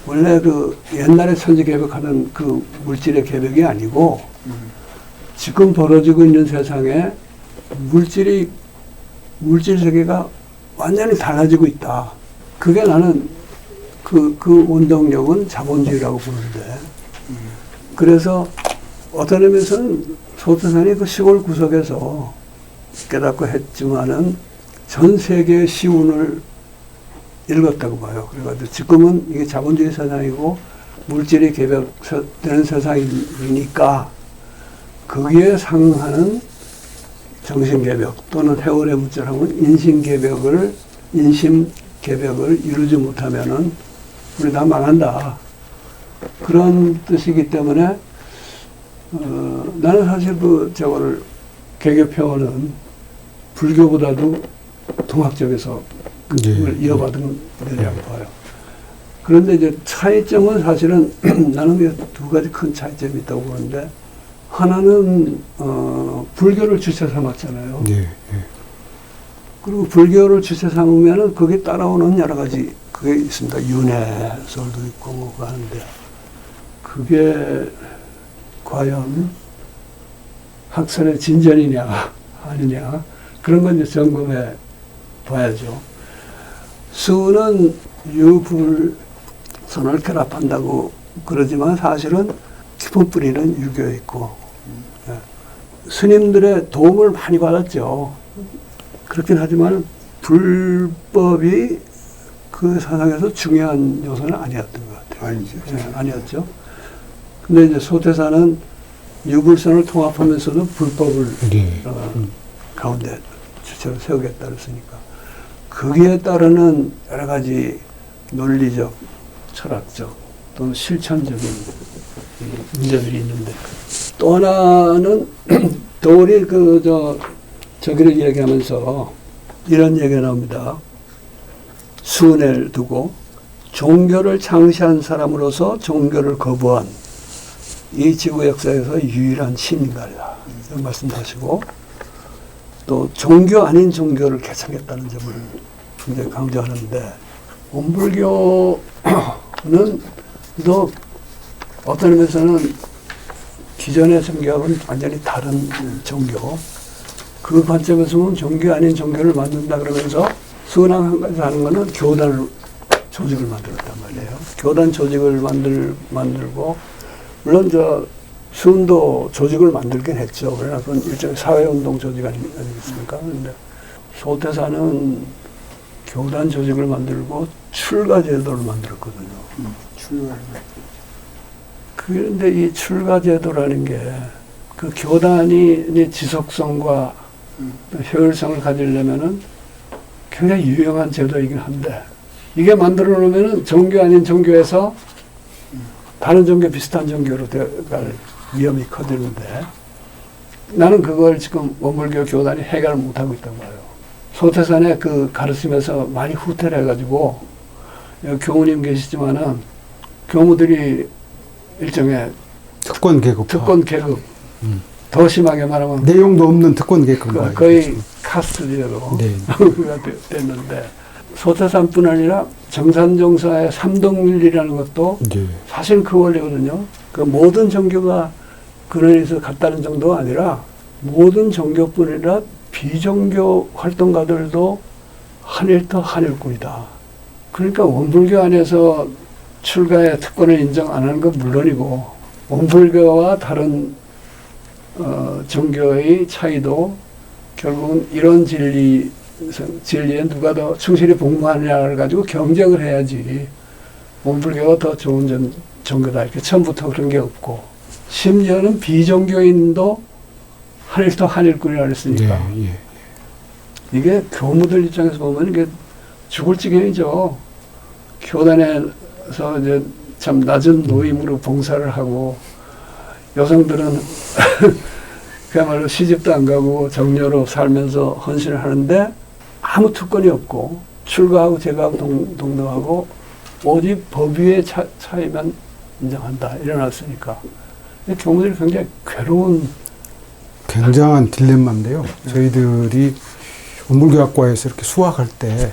원래 그 옛날에 천지개벽하는 그 물질의 개벽이 아니고 지금 벌어지고 있는 세상에 물질 세계가 완전히 달라지고 있다. 그게 나는 그 원동력은 자본주의라고 보는데 그래서 어떤 의미에서는 소태산이 그 시골 구석에서 깨닫고 했지만은 전 세계의 시운을 읽었다고 봐요. 그래가지고 지금은 이게 자본주의 세상이고 물질이 개벽되는 세상이니까 거기에 상응하는 정신개벽 또는 해월의 문자라면 인심개벽을 이루지 못하면은 우리 다 망한다. 그런 뜻이기 때문에 나는 사실 저거를 개교표는 불교보다도 동학적에서 그걸 이어받은 데라고 봐요. 그런데 이제 차이점은 사실은 나는 두 가지 큰 차이점이 있다고 보는데 하나는 불교를 주체 삼았잖아요. 그리고 불교를 주체 삼으면은 거기에 따라오는 여러 가지 그게 있습니다. 윤회설도 있고 뭐가 하는데 그게 과연 학설의 진전이냐 아니냐 그런 건 이제 점검해 봐야죠. 수는 유불선을 결합한다고 그러지만 사실은 깊은 뿌리는 유교에 있고 스님들의 도움을 많이 받았죠. 그렇긴 하지만 불법이 그 사상에서 중요한 요소는 아니었던 것 같아요. 아니죠. 아니었죠. 근데 이제 소태사는 유불선을 통합하면서도 불법을 가운데 주체로 세우겠다 그랬으니까 거기에 따르는 여러 가지 논리적, 철학적 또는 실천적인 문제들이 있는데 또 하나는 도리 저기를 이야기하면서 이런 얘기가 나옵니다. 수은을 두고 종교를 창시한 사람으로서 종교를 거부한 이 지구 역사에서 유일한 신인가이다. 이런 말씀도 하시고 또 종교 아닌 종교를 개창했다는 점을 굉장히 강조하는데 원불교는 또 어떤 의미에서는 기존의 종교하고는 완전히 다른 종교. 그 관점에서 보면 종교 아닌 종교를 만든다 그러면서 수은왕 한 가지 하는 거는 교단 조직을 만들었단 말이에요. 교단 조직을 만들고 물론 수은도 조직을 만들긴 했죠. 그러나 그건 일종의 사회운동 조직 아니겠습니까? 그런데 소태사는 교단 조직을 만들고 출가제도를 만들었거든요. 출가를. 그런데 이 출가제도라는 게 그 교단이 지속성과 효율성을 가지려면은 굉장히 유용한 제도이긴 한데 이게 만들어 놓으면은 종교 아닌 종교에서 다른 종교 비슷한 종교로 갈 위험이 커지는데 나는 그걸 지금 원불교 교단이 해결을 못하고 있다고 봐요. 소태산의 그 가르침에서 많이 후퇴를 해가지고 여기 교우님 계시지만은 교무들이 일종의 특권 계급. 더 심하게 말하면 내용도 없는 특권 계급. 거의 카스트제로 네. 됐는데 소태산뿐 아니라 정산정사의 삼동윤리라는 것도 네. 사실 그 원리거든요. 그 모든 종교가 근원에서 같다는 정도가 아니라 모든 종교뿐 아니라 비종교 활동가들도 한일터 한일꾼이다. 그러니까 원불교 안에서 출가의 특권을 인정 안 하는 건 물론이고 원불교와 다른 종교의 차이도 결국은 이런 진리에 누가 더 충실히 복무하느냐를 가지고 경쟁을 해야지 원불교가 더 좋은 종교다 이렇게 처음부터 그런 게 없고 심지어는 비종교인도 한일터 한일꾼이라 그랬으니까 예. 이게 교무들 입장에서 보면 이게 죽을 지경이죠. 교단에서 이제 참 낮은 노임으로 봉사를 하고 여성들은 그야말로 시집도 안 가고 정녀로 살면서 헌신을 하는데 아무 특권이 없고 출가하고 제가하고 동등하고 오직 법 위의 차이만 인정한다 일어났으니까 교무들이 굉장히 굉장한 딜레마인데요. 저희들이 원불교학과에서 이렇게 수학할 때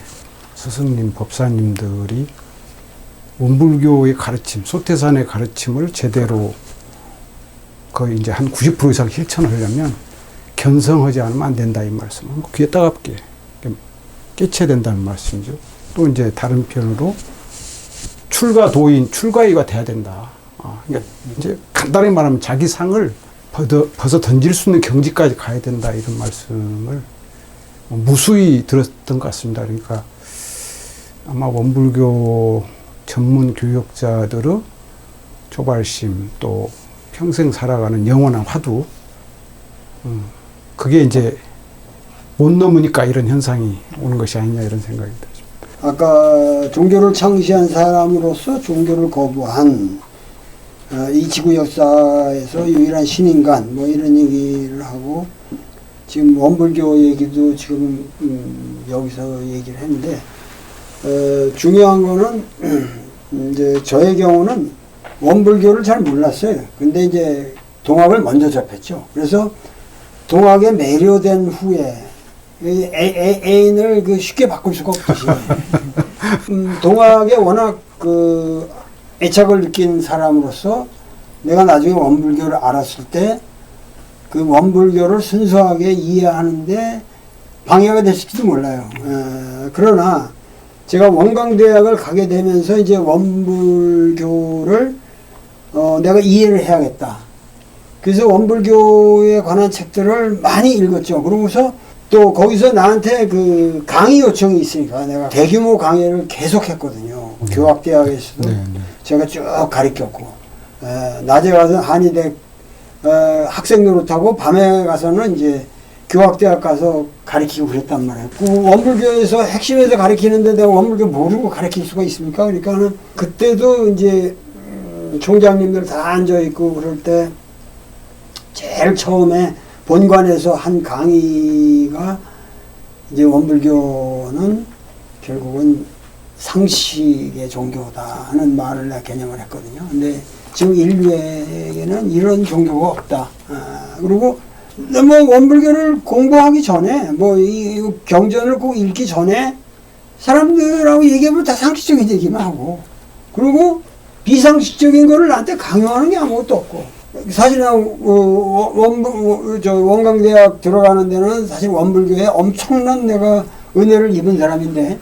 스승님, 법사님들이 원불교의 가르침, 소태산의 가르침을 제대로 거의 이제 한 90% 이상 실천하려면 견성하지 않으면 안 된다 이 말씀은 귀에 따갑게 깨쳐야 된다는 말씀이죠. 또 이제 다른 편으로 출가의가 돼야 된다. 그러니까 이제 간단히 말하면 자기 상을 벗어 던질 수 있는 경지까지 가야 된다 이런 말씀을 무수히 들었던 것 같습니다. 그러니까 아마 원불교 전문 교육자들의 조발심 또 평생 살아가는 영원한 화두 그게 이제 못 넘으니까 이런 현상이 오는 것이 아니냐 이런 생각이 들었습니다. 아까 종교를 창시한 사람으로서 종교를 거부한 이 지구 역사에서 유일한 신인간 뭐 이런 얘기를 하고 지금 원불교 얘기도 지금 여기서 얘기를 했는데 중요한 거는 이제 저의 경우는 원불교를 잘 몰랐어요. 근데 이제 동학을 먼저 접했죠. 그래서 동학에 매료된 후에 애인을 쉽게 바꿀 수가 없듯이 동학에 워낙 애착을 느낀 사람으로서 내가 나중에 원불교를 알았을 때 그 원불교를 순수하게 이해하는데 방해가 됐을지도 몰라요. 그러나 제가 원광대학을 가게 되면서 이제 원불교를 내가 이해를 해야겠다. 그래서 원불교에 관한 책들을 많이 읽었죠. 그러고서 또 거기서 나한테 그 강의 요청이 있으니까 내가 대규모 강의를 계속 했거든요. 교학대학에서도 제가 쭉 가르쳤고 낮에 가서 한의대 학생 노릇하고 밤에 가서는 이제 교학대학 가서 가르치고 그랬단 말이에요. 그 원불교에서 핵심에서 가르치는데 내가 원불교 모르고 가르칠 수가 있습니까? 그러니까는 그때도 이제 총장님들 다 앉아있고 그럴 때 제일 처음에 본관에서 한 강의가 이제 원불교는 결국은 상식의 종교다 하는 말을 내가 개념을 했거든요. 근데 지금 인류에게는 이런 종교가 없다. 그리고 뭐 원불교를 공부하기 전에 뭐 이 경전을 꼭 읽기 전에 사람들하고 얘기하면 다 상식적인 얘기만 하고, 그리고 비상식적인 거를 나한테 강요하는 게 아무것도 없고. 사실 나 원광대학 들어가는 데는 사실 원불교에 엄청난 내가 은혜를 입은 사람인데,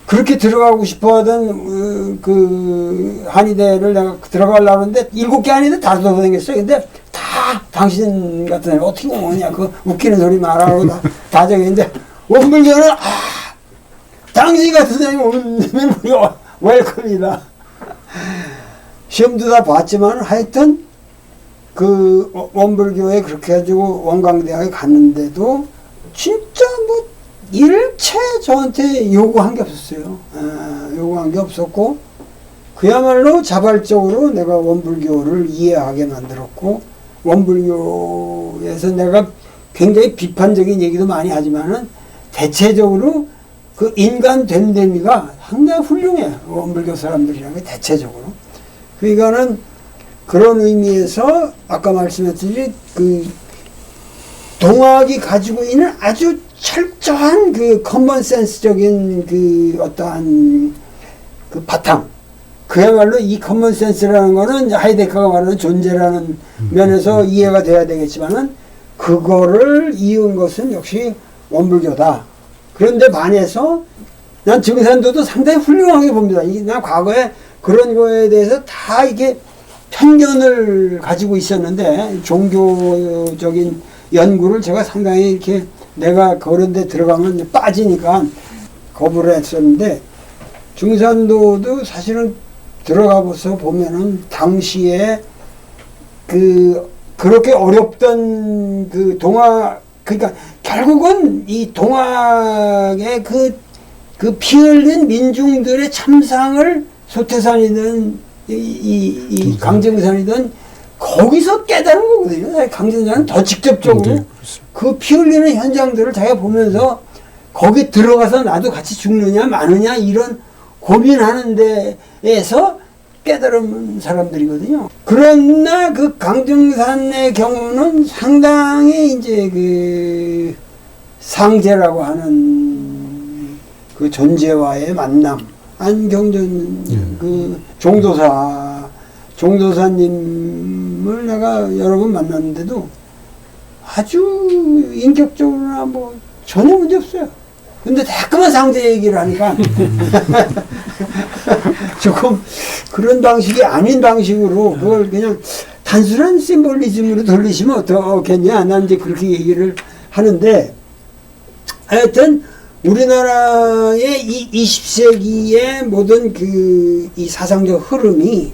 그렇게 들어가고 싶어 하던 그 한의대를 내가 들어가려고 하는데 7개 한의대 다 돌아다녔어요. 근데 다 당신 같은 애를 어떻게 오냐, 그 웃기는 소리 말하고 다 정했는데, 원불교는 당신 같은 애이 오면 우리가 웰컴이다. 시험도 다 봤지만 하여튼 그 원불교에 그렇게 해가지고 원광대학에 갔는데도 진짜 뭐 일체 저한테 요구한 게 없었어요. 요구한 게 없었고, 그야말로 자발적으로 내가 원불교를 이해하게 만들었고, 원불교에서 내가 굉장히 비판적인 얘기도 많이 하지만은 대체적으로 그 인간 됨됨이가 상당히 훌륭해. 원불교 사람들이라는 게 대체적으로. 그러니까는 그런 의미에서 아까 말씀했듯이 그 동학이 가지고 있는 아주 철저한 그 커먼 센스적인 그 어떠한 그 바탕, 그야말로 이 커먼 센스라는 거는 하이데커가 말하는 존재라는 면에서 이해가 돼야 되겠지만은, 그거를 이은 것은 역시 원불교다. 그런데 반해서 난 증산도도 상당히 훌륭하게 봅니다. 난 과거에 그런 거에 대해서 다 이게 편견을 가지고 있었는데, 종교적인 연구를 제가 상당히 이렇게 내가 그런 데 들어가면 빠지니까 거부를 했었는데, 증산도도 사실은 들어가서 보면은 당시에 그렇게 어렵던 그 동학, 그러니까 결국은 이 동학의 그 피 흘린 민중들의 참상을 소태산이든 이 강정산이든 거기서 깨달은 거거든요. 강정산은 더 직접적으로 그 피 흘리는 현장들을 자기가 보면서 거기 들어가서 나도 같이 죽느냐 마느냐 이런 고민하는 데에서 깨달은 사람들이거든요. 그러나 그 강정산의 경우는 상당히 이제 그 상제라고 하는 그 존재와의 만남, 안경전 그 종도사님을 내가 여러 번 만났는데도 아주 인격적으로나 뭐 전혀 문제 없어요. 근데 자꾸만 상제 얘기를 하니까 조금 그런 방식이 아닌 방식으로 그걸 그냥 단순한 심볼리즘으로 돌리시면 어떻겠냐. 난 이제 그렇게 얘기를 하는데, 하여튼 우리나라의 이 20세기의 모든 이 사상적 흐름이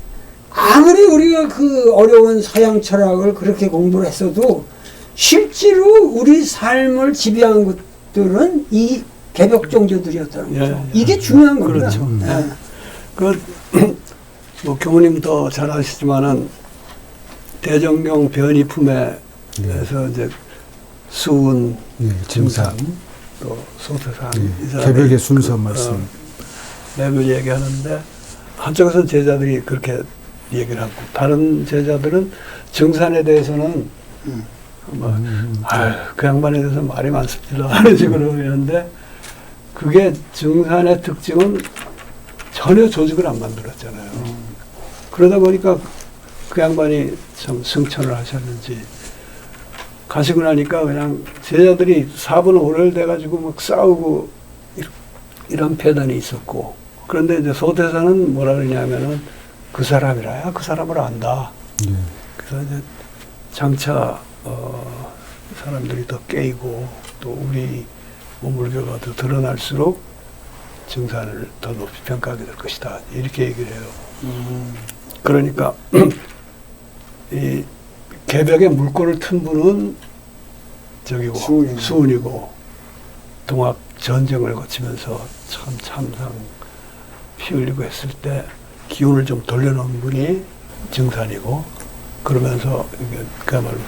아무리 우리가 그 어려운 서양 철학을 그렇게 공부를 했어도 실제로 우리 삶을 지배한 것들은 이 개벽 종교들이었다는 거죠. 이게 중요한 겁니다. 그렇죠. 뭐 교무님도 잘 아시지만은 대정경 변이품에서 이제 수운, 증산, 또 소태산, 개벽의 순서 말씀. 매번 얘기하는데, 한쪽에서는 제자들이 그렇게 얘기를 하고, 다른 제자들은 증산에 대해서는 그 양반에 대해서 말이 많습니다 하는 식으로 하는데, 그게 증산의 특징은 전혀 조직을 안 만들었잖아요. 그러다 보니까 그 양반이 참 승천을 하셨는지, 가시고 나니까 그냥 제자들이 4분 5를 돼가지고 막 싸우고 이런 폐단이 있었고, 그런데 이제 소태사는 뭐라 그러냐면은 그 사람이라야 그 사람을 안다. 그래서 이제 장차 사람들이 더 깨이고 또 우리 원불교가 더 드러날수록 증산을 더 높이 평가하게 될 것이다. 이렇게 얘기를 해요. 그러니까 이 개벽에 물꼬를 튼 분은 저기고 수운이고, 동학 전쟁을 거치면서 참 참상 피 흘리고 했을 때 기운을 좀 돌려놓은 분이 증산이고, 그러면서 그야말로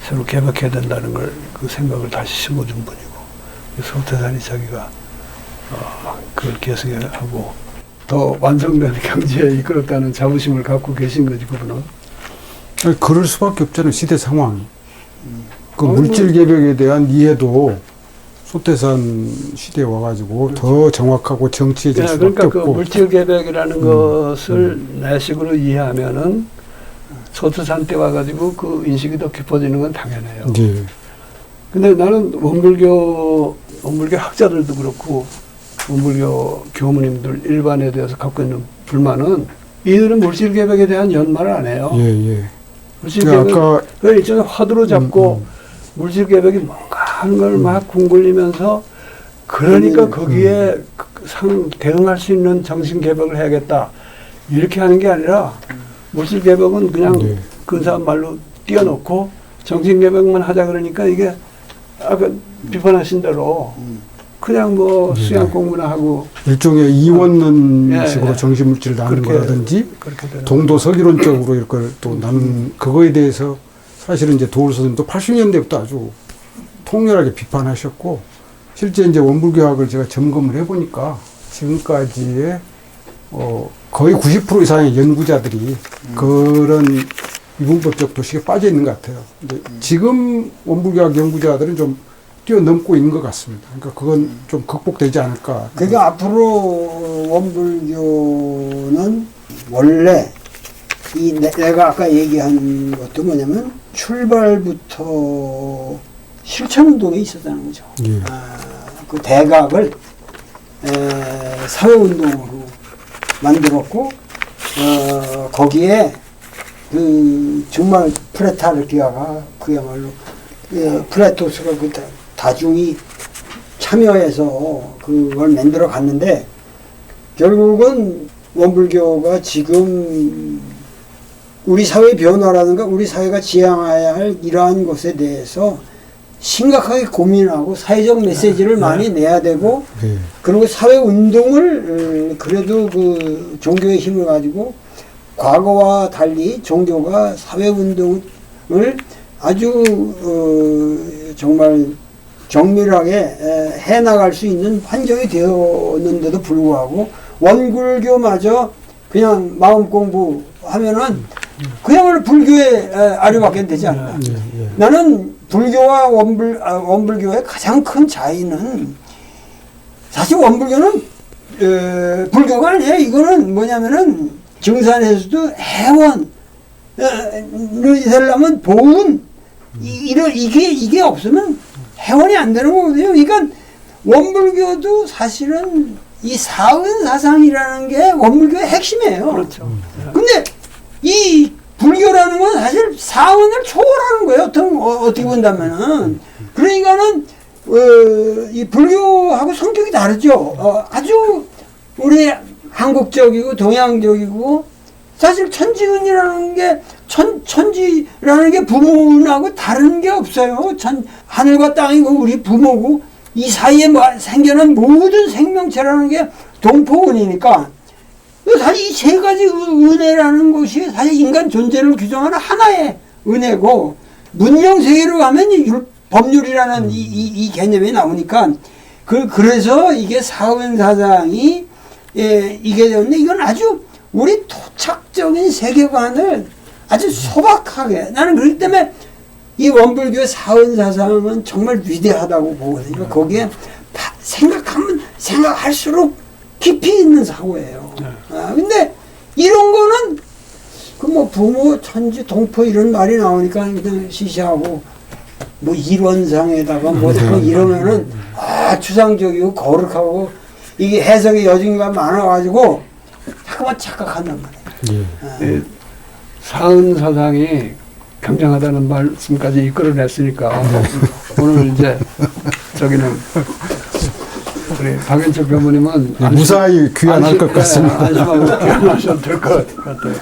새로 개벽해야 된다는 걸 그 생각을 다시 심어준 분이고, 소태산이 자기가 그걸 계승하고 더 완성된 경제에 이끌었다는 자부심을 갖고 계신 거지, 그분은. 그럴 수밖에 없잖아요. 시대 상황. 그 물질 개벽에 대한 이해도 소태산 시대에 와가지고 더 정확하고 정치해질 수밖에 그러니까 그 없고. 물질 계획이라는 것을 내식으로 이해하면은 소태산 때 와가지고 그 인식이 더 깊어지는 건 당연해요. 예. 근데 나는 원불교 학자들도 그렇고 원불교 교무님들 일반에 대해서 갖고 있는 불만은 이들은 물질 계획에 대한 연말을 안 해요. 예, 예. 물질 그러니까 계획을 아까 그걸 일종의 화두로 잡고 물질 계획이 뭔가 하는 걸 막 궁굴리면서 그러니까 거기에 대응할 수 있는 정신 계획을 해야겠다 이렇게 하는 게 아니라 물질 계획은 그냥 네. 근사한 말로 띄워놓고 정신 계획만 하자 그러니까 이게 아까 비판하신 대로 그냥 뭐 수양 공부나 하고 일종의 이원론식으로 예. 정신물질을 나누는 그렇게- 거라든지 그렇게 되는 동도서기론적으로 이걸 또 나누는 그거에 대해서 사실은 이제 도울 선생님도 80년대부터 아주 통렬하게 비판하셨고 실제 이제 원불교학을 제가 점검을 해보니까 지금까지의 거의 90% 이상의 연구자들이 그런 이분법적 도식에 빠져 있는 것 같아요. 근데 지금 원불교학 연구자들은 좀 뛰어넘고 있는 것 같습니다. 그러니까 그건 좀 극복되지 않을까. 그러니까 앞으로 원불교는 원래 내가 아까 얘기한 것도 뭐냐면 출발부터 실천운동에 있었다는 거죠. 예. 그 대각을 사회운동으로 만들었고 거기에 그 정말 프레타르기아가 그야말로 플라토스가 그 다중이 참여해서 그걸 만들어 갔는데 결국은 원불교가 지금 우리 사회 변화라든가 우리 사회가 지향해야 할 이러한 것에 대해서 심각하게 고민하고 사회적 메시지를 많이 내야 되고 네. 그리고 사회 운동을 그래도 그 종교의 힘을 가지고 과거와 달리 종교가 사회 운동을 아주 정말 정밀하게 해나갈 수 있는 환경이 되었는데도 불구하고 원불교마저 그냥 마음 공부하면은 그야말로 불교의 아류밖에 되지 않나. 예, 예. 나는 불교와 원불교의 가장 큰 차이는 사실 원불교는 불교가 아니에요. 이거는 뭐냐면은 증산에서도 해원을 되려면 보은 이게 없으면 해원이 안 되는 거거든요. 그러니까 원불교도 사실은 이 사은사상이라는 게 원불교의 핵심이에요. 그렇죠. 근데 이 불교라는 건 사실 사은을 초월하는 거예요. 어떻게 본다면은. 그러니까는, 이 불교하고 성격이 다르죠. 아주 우리 한국적이고 동양적이고 사실 천지운이라는 게 천지라는 게 부모운하고 다른 게 없어요. 하늘과 땅이고 우리 부모고 이 사이에 생겨난 모든 생명체라는 게 동포운이니까 사실 이 세 가지 은혜라는 것이 사실 인간 존재를 규정하는 하나의 은혜고 문명 세계로 가면 법률이라는 이 개념이 나오니까 그래서 이게 사은사상이 이게 되었는데 이건 아주 우리 토착적인 세계관을 아주 소박하게 나는 그렇기 때문에 이 원불교의 사은사상은 정말 위대하다고 보거든요. 거기에 생각하면 생각할수록 깊이 있는 사고예요. 근데 이런 거는 그 뭐 부모, 천지, 동포 이런 말이 나오니까 그냥 시시하고 뭐 일원상에다가 뭐 이러면은 추상적이고 거룩하고 이게 해석의 여지가 많아가지고 자꾸만 착각한단 말이에요. 예. 사은사상이 굉장하다는 말씀까지 이끌어냈으니까 오늘 이제 저기는 우리 박연철 교무님은 무사히 귀환할 것 같습니다. 안심하고 귀환하셔도 될 것 같아요.